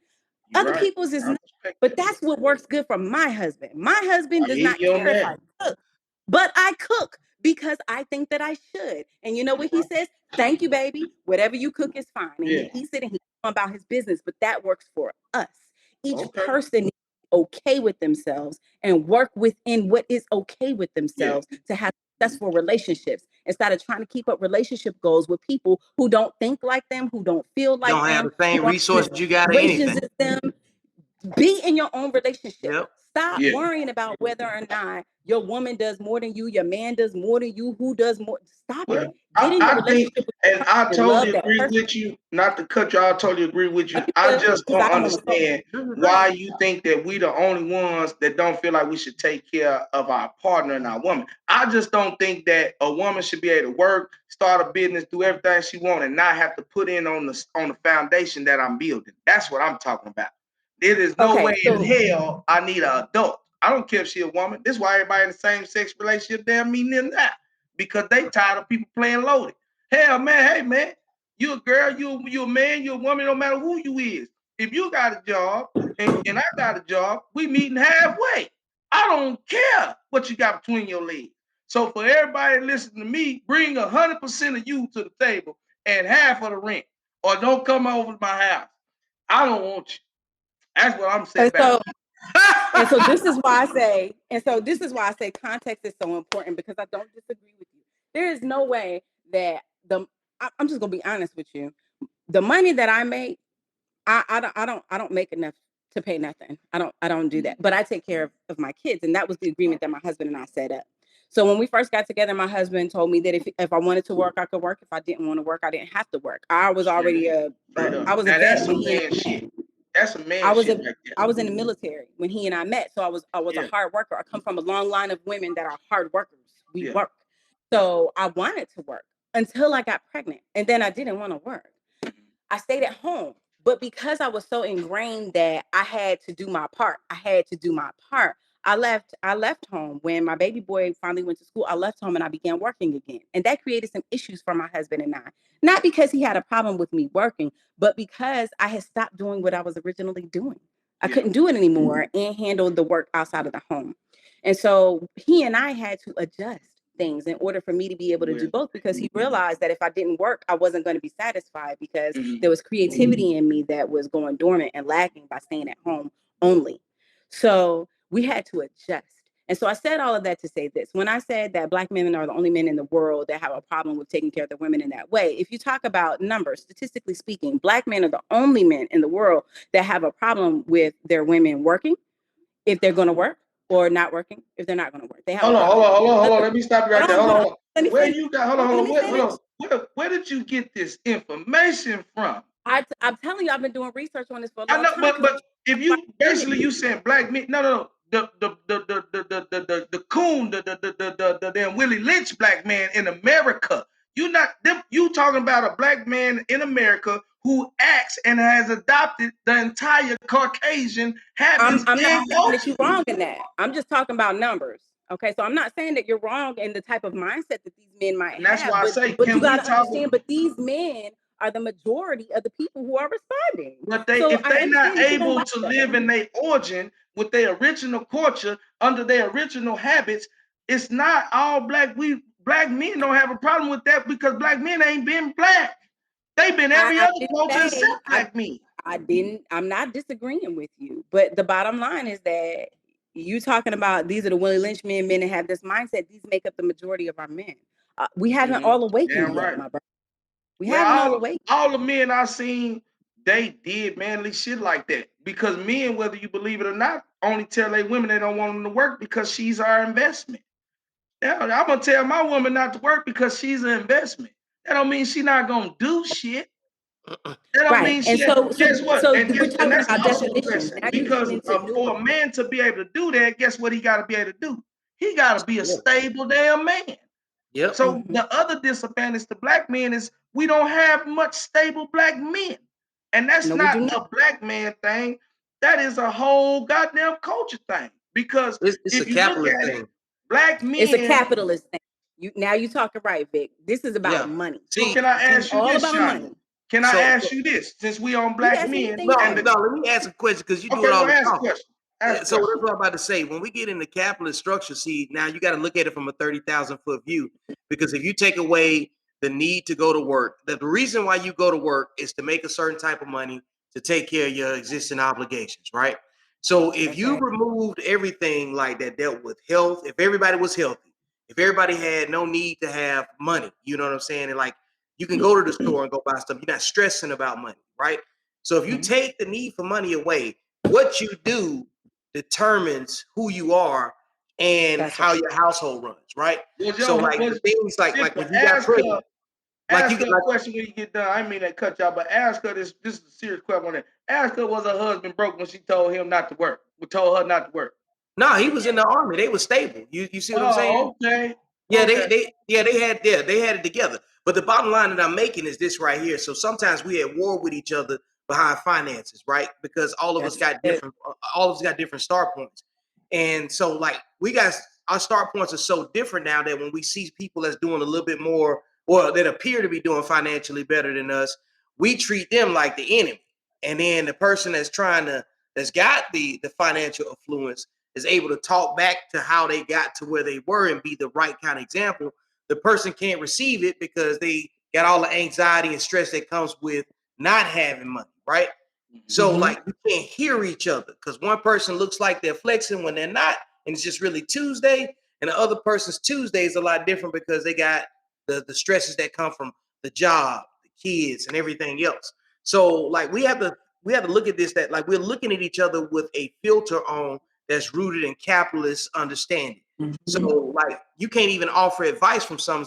Other people's is not, but that's what works good for my husband. My husband does not care if I cook, but I cook because I think that I should. And you know what he says? Thank you, baby. Whatever you cook is fine. And he eats it and he's about his business, but that works for us. Each person needs to be okay with themselves and work within what is okay with themselves to have successful relationships instead of trying to keep up relationship goals with people who don't think like them, who don't feel like don't them, have the same resources you got or anything. them. Be in your own relationship. Yep. Stop worrying about whether or not your woman does more than you, your man does more than you, who does more. Stop it. Get in your relationship with and I totally love agree with you. Not to cut you, I totally agree with you. I just don't understand why you think that we the only ones that don't feel like we should take care of our partner and our woman. I just don't think that a woman should be able to work, start a business, do everything she wants, and not have to put in on the foundation that I'm building. That's what I'm talking about. There is no way in hell I need an adult. I don't care if she a woman. This is why everybody in the same sex relationship damn meeting in that. Because they tired of people playing loaded. Hell, man, hey, man, you a girl, you a man, you a woman, no matter who you is. If you got a job and I got a job, we meeting halfway. I don't care what you got between your legs. So for everybody listening to me, bring 100% of you to the table and half of the rent. Or don't come over to my house. I don't want you. That's what I'm saying. And so this is why I say context is so important, because I don't disagree with you. There is no way that I'm just gonna be honest with you. The money that I make, I don't make enough to pay nothing. I don't do that. But I take care of my kids, and that was the agreement that my husband and I set up. So when we first got together, my husband told me that if I wanted to work, I could work. If I didn't want to work, I didn't have to work. I was already I was a vet when he and shit. That's a man. I was in the military when he and I met. So I was a hard worker. I come from a long line of women that are hard workers. We work. So I wanted to work until I got pregnant. And then I didn't want to work. I stayed at home. But because I was so ingrained that I had to do my part, I left home when my baby boy finally went to school. I left home and I began working again. And that created some issues for my husband and I. Not because he had a problem with me working, but because I had stopped doing what I was originally doing. I couldn't do it anymore and handle the work outside of the home. And so he and I had to adjust things in order for me to be able to do both, because he realized that if I didn't work, I wasn't going to be satisfied, because there was creativity in me that was going dormant and lacking by staying at home only. So we had to adjust. And so I said all of that to say this. When I said that Black men are the only men in the world that have a problem with taking care of their women in that way, if you talk about numbers, statistically speaking, Black men are the only men in the world that have a problem with their women working, if they're going to work, or not working, if they're not going to work. They have Hold a on, problem. hold on. Let me stop you right there. Hold on. Let me Where finish. you got? Hold on. Where did you get this information from? I'm telling you, I've been doing research on this for a I long know, time. but if you basically you saying Black men, no, the coon, the damn Willie Lynch Black man in America. You not them. You talking about a Black man in America who acts and has adopted the entire Caucasian habits. I'm not saying that you're wrong in that. I'm just talking about numbers. Okay, so I'm not saying that you're wrong in the type of mindset that these men might and that's have. why I say, but can you we got to talk? understand. But these men are the majority of the people who are responding. But So if I they not understand that you don't able like to that. live in their origin with their original culture under their original habits, it's not all Black. Black men don't have a problem with that because Black men ain't been Black. They've been every other culture except Black men. I'm not disagreeing with you, but the bottom line is that you talking about these are the Willie Lynch men that have this mindset. These make up the majority of our men. We haven't all awakened yet, my brother. We haven't all awakened. All the men I seen, they did manly shit like that because men, whether you believe it or not, only tell their women they don't want them to work because she's our investment. Now, I'm gonna tell my woman not to work because she's an investment. That don't mean she's not gonna do shit. That don't mean shit. Guess what? So And we're talking that's about also definitions. because for a man to be able to do that, guess what he got to be able to do? He got to be a stable damn man. Yep. So the other disadvantage to Black men is we don't have much stable Black men, and that's not a Black man thing. That is a whole goddamn culture thing. Because it's if a you look capitalist at thing. it, Black men. It's a capitalist thing. You're talking right, Vic. This is about money. So can I ask you this, Shonda? Can I ask you this? Since we on Black men, no, let me ask a question because you do it all the time. So that's what I'm about to say. When we get into capitalist structure, see, now you got to look at it from a 30,000-foot view. Because if you take away the need to go to work, the reason why you go to work is to make a certain type of money to take care of your existing obligations, right? So if you removed everything like that dealt with health, if everybody was healthy, if everybody had no need to have money, you know what I'm saying? And like you can go to the store and go buy stuff. You're not stressing about money, right? So if you take the need for money away, what you do determines who you are and how your household runs, right? So like things like when you got pregnant, ask her a question when you get done. I mean to cut y'all, but ask her this. This is a serious question on that. Ask her, was her husband broke when she told him not to work? Told her not to work. No, he was in the army. They were stable. You see what I'm saying? Okay. Yeah, they had it together. But the bottom line that I'm making is this right here. So sometimes we at war with each other behind finances, right? Because all of us got different start points. And so like our start points are so different now that when we see people that's doing a little bit more or that appear to be doing financially better than us, we treat them like the enemy. And then the person that's got the financial affluence is able to talk back to how they got to where they were and be the right kind of example. The person can't receive it because they got all the anxiety and stress that comes with not having money, right? So like we can't hear each other because one person looks like they're flexing when they're not, and it's just really Tuesday, and the other person's Tuesday is a lot different because they got the stresses that come from the job, the kids, and everything else. So like we have to look at this that like we're looking at each other with a filter on that's rooted in capitalist understanding. So like you can't even offer advice from some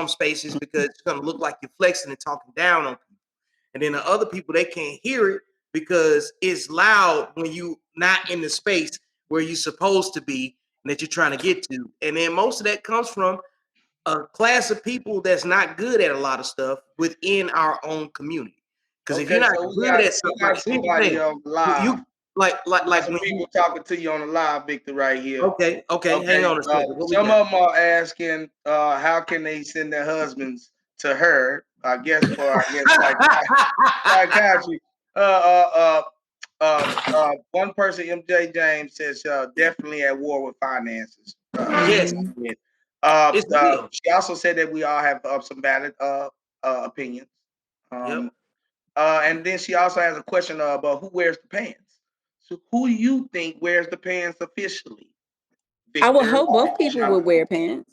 spaces because it's going to look like you're flexing and talking down on people. And then the other people, they can't hear it because it's loud when you not in the space where you're supposed to be and that you're trying to get to. And then most of that comes from a class of people that's not good at a lot of stuff within our own community. Because if you're not good at something, you like when people talking to you on the live, Victor, right here. Okay, hang on a second. Some of them are asking, how can they send their husbands to her? I guess psychiatry. One person, MJ James, says definitely at war with finances. Yes. She also said that we all have some valid opinions. And then she also has a question about who wears the pants. So who do you think wears the pants officially? I would Victor, hope both people Shonda? would wear pants.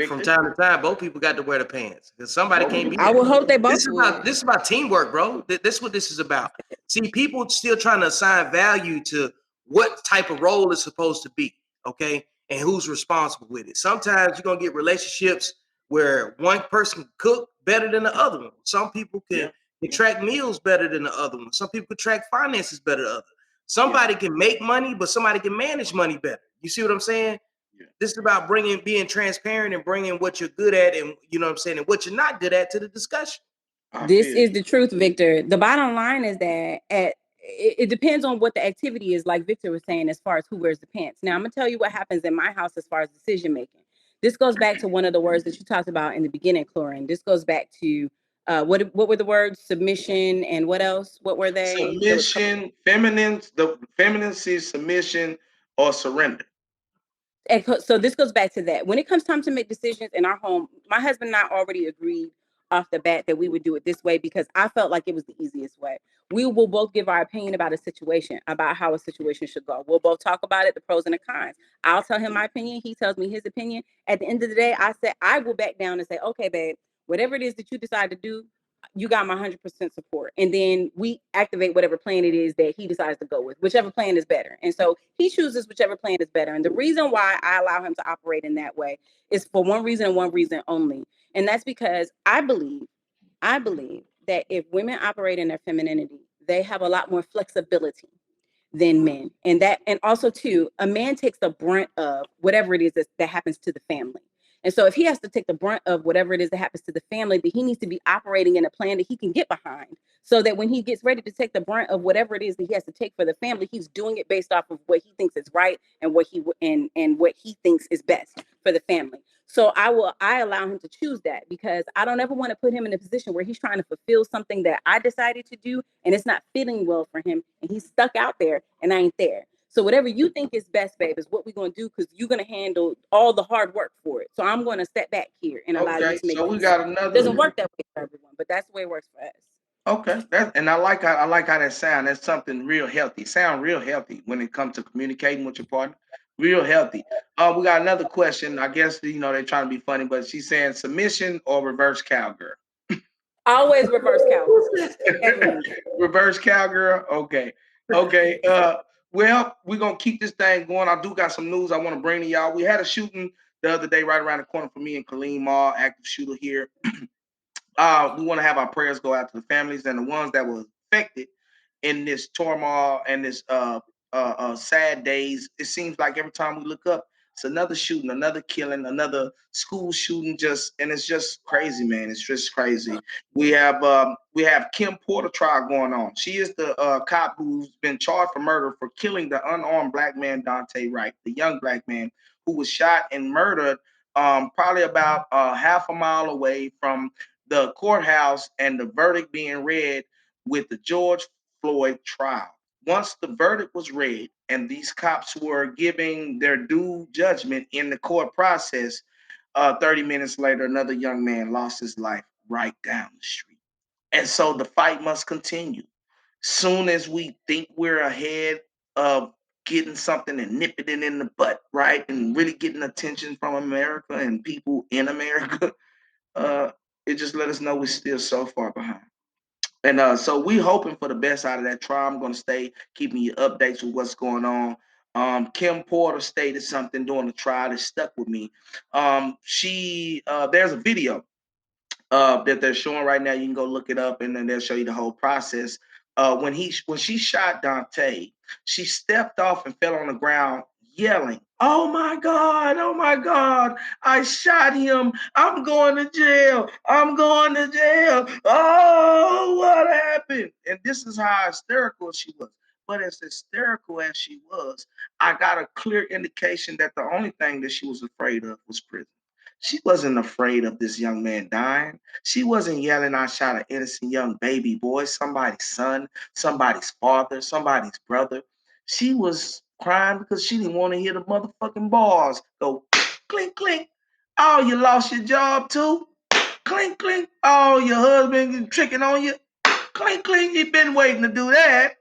From Victor? time to time, both people got to wear the pants because somebody can't be I there. would hope they both This is would. about teamwork, bro. This is what this is about. See, people still trying to assign value to what type of role it's supposed to be, okay, and who's responsible with it. Sometimes you're gonna get relationships where one person can cook better than the other one. Some people can track meals better than the other one. Some people can track finances better than the other. Somebody can make money, but somebody can manage money better. You see what I'm saying? This is about being transparent and bringing what you're good at and, you know what I'm saying, and what you're not good at to the discussion. This is the truth, Victor. The bottom line is that it depends on what the activity is, like Victor was saying, as far as who wears the pants. Now, I'm going to tell you what happens in my house as far as decision making. This goes back to one of the words that you talked about in the beginning, Cluren. This goes back to what were the words? Submission and what else? What were they? Submission, the feminine is submission or surrender. And so this goes back to that. When it comes time to make decisions in our home, my husband and I already agreed off the bat that we would do it this way because I felt like it was the easiest way. We will both give our opinion about a situation, about how a situation should go. We'll both talk about it, the pros and the cons. I'll tell him my opinion. He tells me his opinion. At the end of the day, I said I will back down and say, okay, babe, whatever it is that you decide to do, you got my 100% support. And then we activate whatever plan it is that he decides to go with, whichever plan is better. And so he chooses whichever plan is better. And the reason why I allow him to operate in that way is for one reason and one reason only. And that's because I believe that if women operate in their femininity, they have a lot more flexibility than men. And also too, a man takes the brunt of whatever it is that happens to the family. And so if he has to take the brunt of whatever it is that happens to the family, then he needs to be operating in a plan that he can get behind so that when he gets ready to take the brunt of whatever it is that he has to take for the family, he's doing it based off of what he thinks is right and what he thinks is best for the family. So I allow him to choose that because I don't ever want to put him in a position where he's trying to fulfill something that I decided to do and it's not fitting well for him and he's stuck out there and I ain't there. So whatever you think is best, babe, is what we're going to do because you're going to handle all the hard work for it. So I'm going to step back here and allow you to make it. So we got another. It doesn't work that way for everyone, but that's the way it works for us. Okay, and I like how that sound. That's something real healthy. Sound real healthy when it comes to communicating with your partner. Real healthy. We got another question. I guess they're trying to be funny, but she's saying submission or reverse cowgirl. Always reverse cowgirl. Reverse cowgirl. Okay. Well, we're gonna keep this thing going. I do got some news I want to bring to y'all. We had a shooting the other day right around the corner from me in Killeen Mall. Active shooter here. We want to have our prayers go out to the families and the ones that were affected in this turmoil and this sad days. It seems like every time we look up, it's another shooting, another killing, another school shooting. And it's just crazy, man. It's just crazy. We have Kim Porter trial going on. She is the cop who's been charged for murder for killing the unarmed black man Dante Wright, the young black man who was shot and murdered probably about half a mile away from the courthouse and the verdict being read with the George Floyd trial. Once the verdict was read and these cops were giving their due judgment in the court process, 30 minutes later, another young man lost his life right down the street. And so the fight must continue. Soon as we think we're ahead of getting something and nipping it in the butt, right, and really getting attention from America and people in America, it just let us know we're still so far behind. And so we hoping for the best out of that trial. I'm going to stay keeping you updates with what's going on. Kim Porter stated something during the trial that stuck with me. There's a video that they're showing right now. You can go look it up, and then they'll show you the whole process. When she shot Dante, she stepped off and fell on the ground yelling, "Oh my God, oh my God, I shot him. I'm going to jail. I'm going to jail. Oh, what happened?" And this is how hysterical she was. But as hysterical as she was, I got a clear indication that the only thing that she was afraid of was prison. She wasn't afraid of this young man dying. She wasn't yelling, "I shot an innocent young baby boy, somebody's son, somebody's father, somebody's brother." She was crying because she didn't want to hear the motherfucking bars go clink, clink. Oh, you lost your job too? Clink, clink. Oh, your husband tricking on you? Clink, clink. You've been waiting to do that.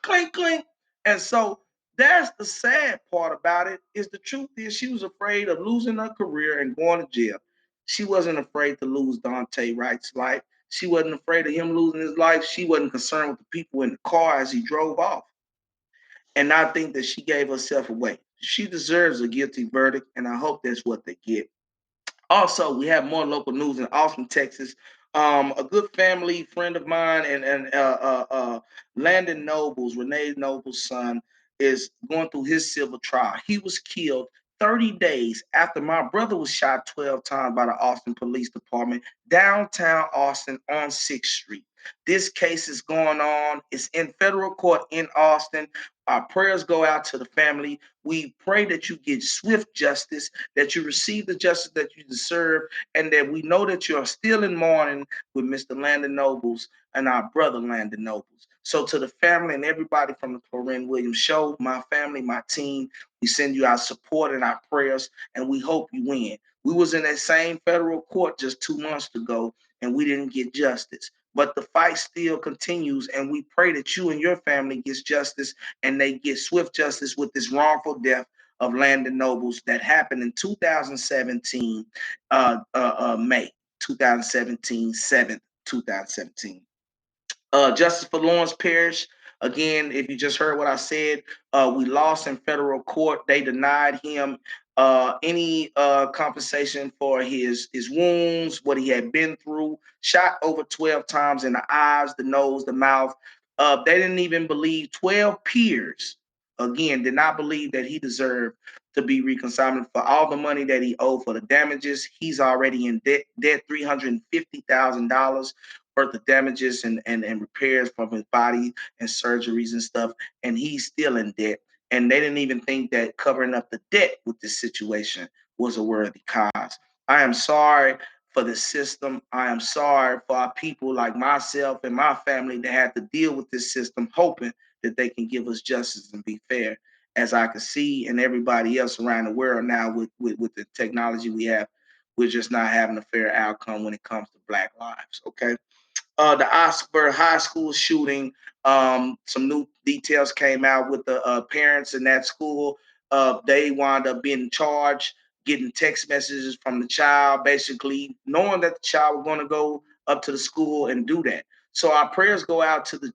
clink, clink. And so that's the sad part about it. Is the truth is she was afraid of losing her career and going to jail. She wasn't afraid to lose Dante Wright's life. She wasn't afraid of him losing his life. She wasn't concerned with the people in the car as he drove off. And I think that she gave herself away. She deserves a guilty verdict, and I hope that's what they get. Also, we have more local news in Austin, Texas. A good family friend of mine and Landon Nobles, Renee Nobles' son, is going through his civil trial. He was killed 30 days after my brother was shot 12 times by the Austin Police Department, downtown Austin on 6th Street. This case is going on. It's in federal court in Austin. Our prayers go out to the family. We pray that you get swift justice, that you receive the justice that you deserve, and that we know that you are still in mourning with Mr. Landon Nobles and our brother Landon Nobles. So to the family and everybody from the Cluren Williams Show, my family, my team, we send you our support and our prayers, and we hope you win. We was in that same federal court just 2 months ago, and we didn't get justice. But the fight still continues, and we pray that you and your family gets justice and they get swift justice with this wrongful death of Landon Nobles that happened in 2017, May 2017, 7th, 2017. Justice for Lawrence Parrish. Again, if you just heard what I said, we lost in federal court. They denied him any compensation for his wounds, what he had been through. Shot over 12 times in the eyes, the nose, the mouth. They didn't even believe 12 peers. Again, did not believe that he deserved to be reconciled for all the money that he owed for the damages. He's already in debt $350,000 worth of damages and repairs from his body and surgeries and stuff, and he's still in debt. And they didn't even think that covering up the debt with this situation was a worthy cause. I am sorry for the system. I am sorry for our people like myself and my family that had to deal with this system, hoping that they can give us justice and be fair. As I can see, and everybody else around the world now with the technology we have, we're just not having a fair outcome when it comes to Black lives. Okay. The Oxford High School shooting. Some new details came out with the parents in that school. They wound up being charged, getting text messages from the child, basically knowing that the child was going to go up to the school and do that. So our prayers go out to the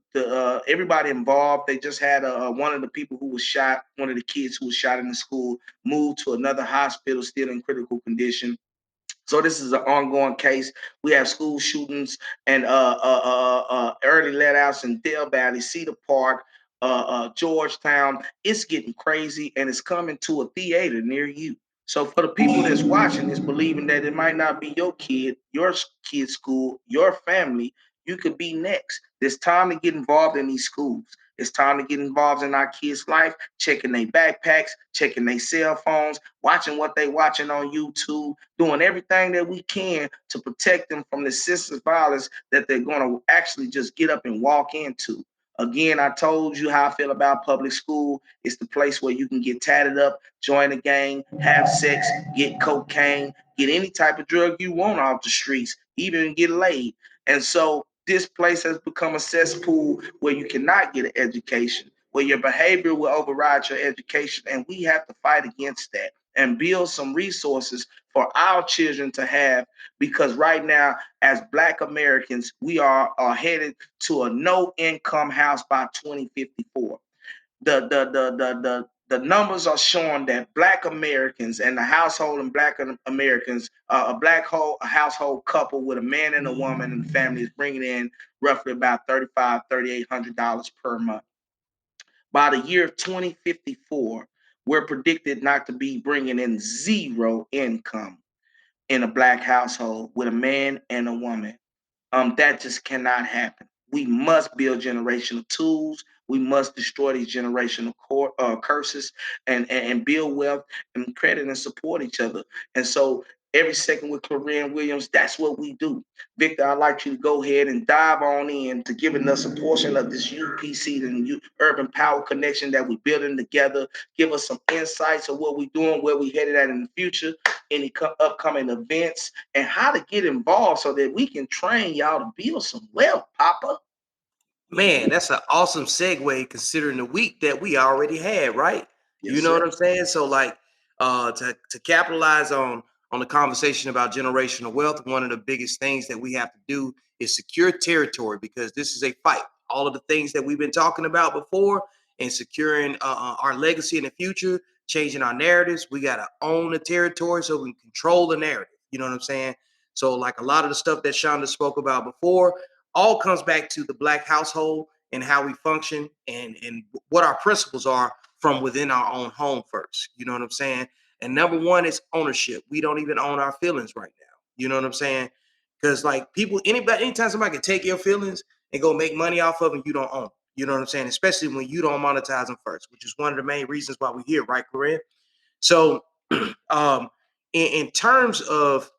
everybody involved. They just had one of the people who was shot, one of the kids who was shot in the school, moved to another hospital, still in critical condition. So this is an ongoing case. We have school shootings and early letouts in Dale Valley, Cedar Park, Georgetown. It's getting crazy, and it's coming to a theater near you. So for the people that's watching this, believing that it might not be your kid's school, your family, you could be next. It's time to get involved in these schools. It's time to get involved in our kids' life, checking their backpacks, checking their cell phones, watching what they watching on YouTube, doing everything that we can to protect them from the senseless violence that they're going to actually just get up and walk into. Again, I told you how I feel about public school. It's the place where you can get tatted up, join a gang, have sex, get cocaine, get any type of drug you want off the streets, even get laid. And so this place has become a cesspool where you cannot get an education, where your behavior will override your education. And we have to fight against that and build some resources for our children to have, because right now, as Black Americans, we are headed to a no-income house by 2054. The numbers are showing that Black Americans and the household and Black Americans, a Black household couple with a man and a woman and family is bringing in roughly about $3,800 per month. By the year of 2054, we're predicted not to be bringing in zero income in a Black household with a man and a woman. That just cannot happen. We must build generational tools. We must destroy these generational curses and build wealth and credit and support each other. And so every second with Cluren Williams, that's what we do. Victor, I'd like you to go ahead and dive on in to giving us a portion of this UPC and Urban Power Connection that we're building together. Give us some insights of what we're doing, where we headed at in the future, any upcoming events, and how to get involved so that we can train y'all to build some wealth, Papa. Man, that's an awesome segue considering the week that we already had, right? Yes, You know what sir. I'm saying? So like to capitalize on the conversation about generational wealth, one of the biggest things that we have to do is secure territory because this is a fight. All of the things that we've been talking about before and securing our legacy in the future, changing our narratives, we got to own the territory so we can control the narrative. You know what I'm saying? So like a lot of the stuff that Shonda spoke about before, all comes back to the Black household and how we function and what our principles are from within our own home first. You know what I'm saying? And number one is ownership. We don't even own our feelings right now. You know what I'm saying? Because like people, anytime somebody can take your feelings and go make money off of them, you don't own them. You know what I'm saying? Especially when you don't monetize them first, which is one of the main reasons why we're here, right, Cluren? So in terms of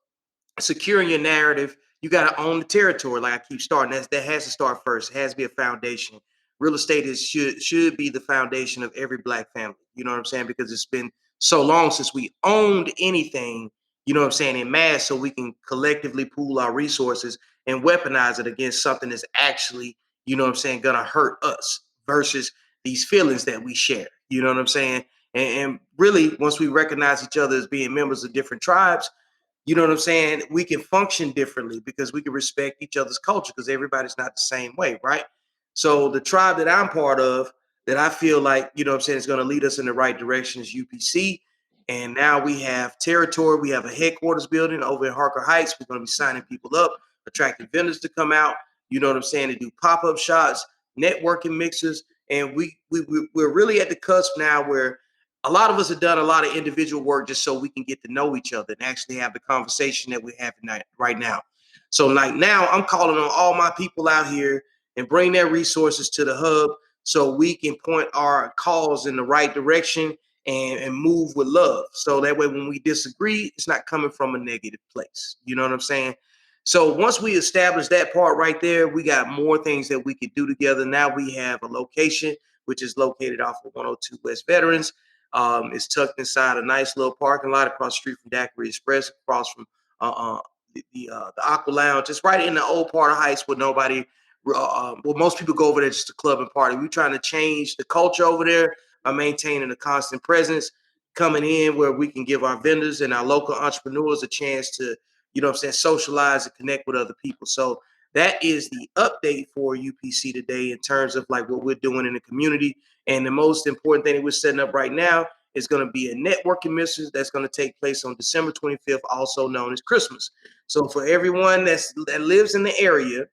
securing your narrative, you got to own the territory. Like I keep starting, that has to start first. It has to be a foundation. Real estate should be the foundation of every Black family. You know what I'm saying? Because it's been so long since we owned anything. You know what I'm saying, in mass, so we can collectively pool our resources and weaponize it against something that's actually, you know what I'm saying, gonna hurt us versus these feelings that we share. You know what I'm saying? And really, once we recognize each other as being members of different tribes, you know what I'm saying? We can function differently because we can respect each other's culture because everybody's not the same way, right? So the tribe that I'm part of, that I feel like, you know what I'm saying, is going to lead us in the right direction is UPC. And now we have territory. We have a headquarters building over in Harker Heights. We're going to be signing people up, attracting vendors to come out, you know what I'm saying, to do pop-up shots, networking mixers. And we're really at the cusp now where a lot of us have done a lot of individual work just so we can get to know each other and actually have the conversation that we're having right now. So like now I'm calling on all my people out here and bring their resources to the hub so we can point our calls in the right direction and move with love. So that way when we disagree, it's not coming from a negative place. You know what I'm saying? So once we establish that part right there, we got more things that we could do together. Now we have a location, which is located off of 102 West Veterans. It's tucked inside a nice little parking lot across the street from Daiquiri Express, across from the Aqua Lounge. It's right in the old part of Heights where nobody, well, most people go over there just to club and party. We're trying to change the culture over there by maintaining a constant presence, coming in where we can give our vendors and our local entrepreneurs a chance to, you know what I'm saying, socialize and connect with other people. So that is the update for UPC today in terms of like what we're doing in the community. And the most important thing that we're setting up right now is going to be a networking mission that's going to take place on December 25th, also known as Christmas. So for everyone that lives in the area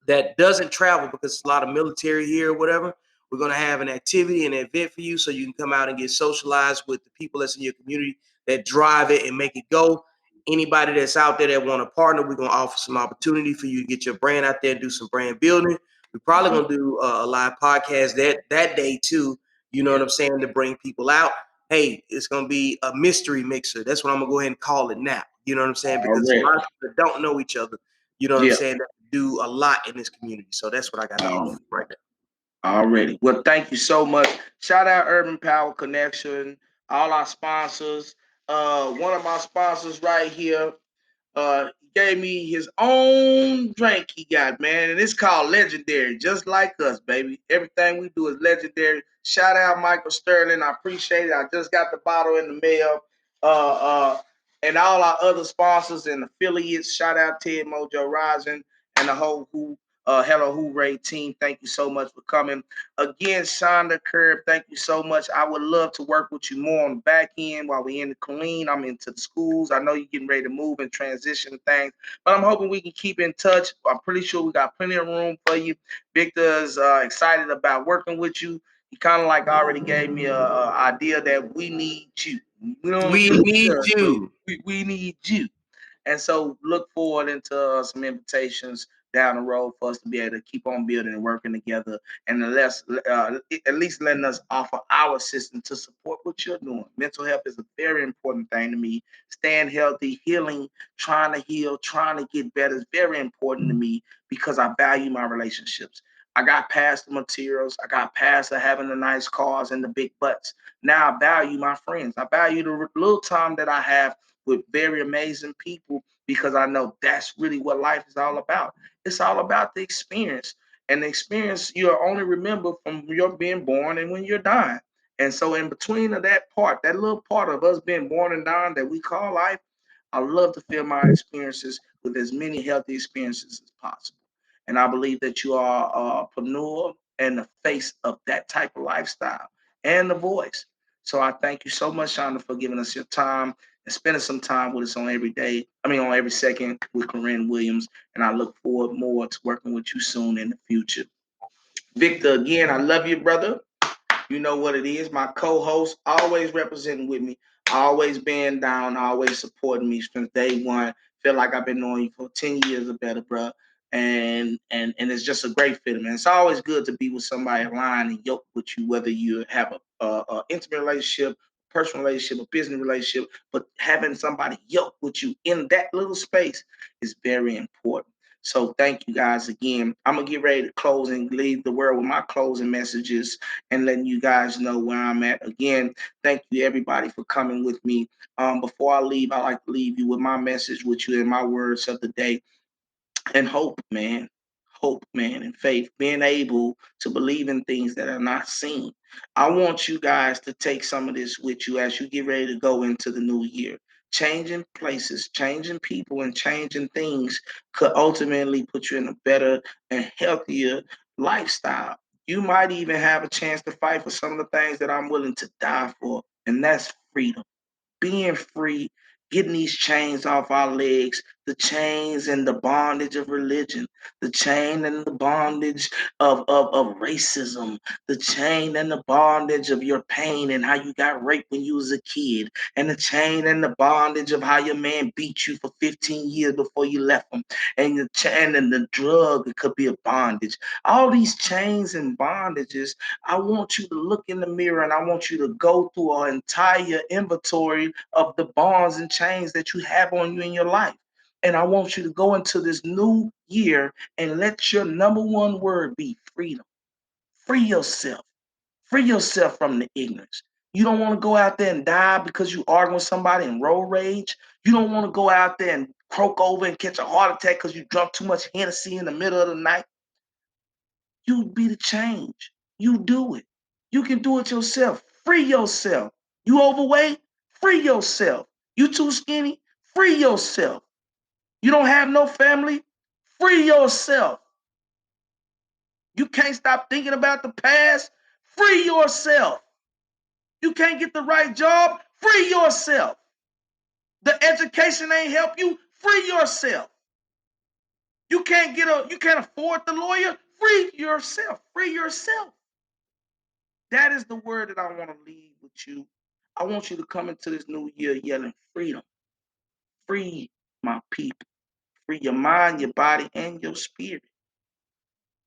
that doesn't travel because it's a lot of military here or whatever, we're going to have an activity and an event for you so you can come out and get socialized with the people that's in your community that drive it and make it go. Anybody that's out there that want to partner, we're going to offer some opportunity for you to get your brand out there and do some brand building. We're probably going to do a live podcast that day too. You know what I'm saying? To bring people out. Hey, it's going to be a mystery mixer. That's what I'm going to go ahead and call it now. You know what I'm saying? Because a lot of people don't know each other. You know what I'm saying? That do a lot in this community. So that's what I got to offer right now. Already. Well, thank you so much. Shout out Urban Power Connection, all our sponsors. One of my sponsors right here, he gave me his own drink he got, man, and it's called Legendary, just like us, baby. Everything we do is legendary. Shout out Michael Sterling. I appreciate it. I just got the bottle in the mail. And all our other sponsors and affiliates. Shout out Ted Mojo Rising and the whole Hello Hooray team. Thank you so much for coming. Again, Shonda Curb, thank you so much. I would love to work with you more on the back end while we're in the Killeen. I'm into the schools. I know you're getting ready to move and transition and things, but I'm hoping we can keep in touch. I'm pretty sure we got plenty of room for you. Victor's excited about working with you. He kind of like already gave me a idea that we need you. We need you. We need you. And so look forward into some invitations down the road for us to be able to keep on building and working together, and at least letting us offer our assistance to support what you're doing. Mental health is a very important thing to me. Staying healthy, healing, trying to heal, trying to get better is very important to me because I value my relationships. I got past the materials. I got past the having the nice cars and the big butts. Now I value my friends. I value the little time that I have with very amazing people because I know that's really what life is all about. It's all about the experience. And the experience you'll only remember from your being born and when you're dying. And so in between of that part, that little part of us being born and dying that we call life, I love to fill my experiences with as many healthy experiences as possible. And I believe that you are a preneur and the face of that type of lifestyle and the voice. So I thank you so much, Shonda, for giving us your time and spending some time with us on every day. I mean, on every second with Corinne Williams. And I look forward more to working with you soon in the future. Victor, again, I love you, brother. You know what it is. My co-host, always representing with me, always being down, always supporting me since day one. Feel like I've been knowing you for 10 years or better, bro. And it's just a great fit, man. It's always good to be with somebody aligned and yoked with you, whether you have a intimate relationship, personal relationship, a business relationship, but having somebody yoked with you in that little space is very important. So thank you guys again. I'm gonna get ready to close and leave the world with my closing messages and letting you guys know where I'm at. Again, thank you everybody for coming with me. Before I leave, I like to leave you with my message with you and my words of the day. And hope, man, and faith, being able to believe in things that are not seen. I want you guys to take some of this with you as you get ready to go into the new year. Changing places, changing people, and changing things could ultimately put you in a better and healthier lifestyle. You might even have a chance to fight for some of the things that I'm willing to die for, and that's freedom, being free, getting these chains off our legs, the chains and the bondage of religion, the chain and the bondage of racism, the chain and the bondage of your pain and how you got raped when you was a kid, and the chain and the bondage of how your man beat you for 15 years before you left him, and the chain and the drug, it could be a bondage. All these chains and bondages, I want you to look in the mirror and I want you to go through an entire inventory of the bonds and chains that you have on you in your life. And I want you to go into this new year and let your number one word be freedom. Free yourself. Free yourself from the ignorance. You don't want to go out there and die because you arguing with somebody in road rage. You don't want to go out there and croak over and catch a heart attack because you drunk too much Hennessy in the middle of the night. You be the change. You do it. You can do it yourself. Free yourself. You overweight? Free yourself. You too skinny? Free yourself. You don't have no family? Free yourself. You can't stop thinking about the past? Free yourself. You can't get the right job? Free yourself. The education ain't help you? Free yourself. You can't afford the lawyer? Free yourself. Free yourself. That is the word that I want to leave with you. I want you to come into this new year yelling freedom. Free my people. Free your mind, your body, and your spirit.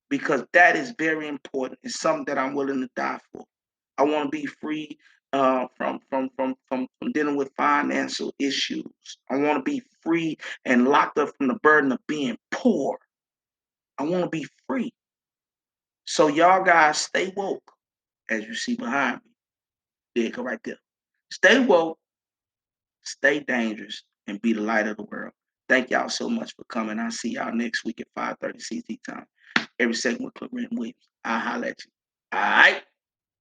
Because that is very important. It's something that I'm willing to die for. I want to be free from dealing with financial issues. I want to be free and locked up from the burden of being poor. I want to be free. So y'all guys stay woke, as you see behind me. There you go right there. Stay woke, stay dangerous, and be the light of the world. Thank y'all so much for coming. I'll see y'all next week at 5:30 CT time. Every second with Cluren Williams. I'll holler at you. All right.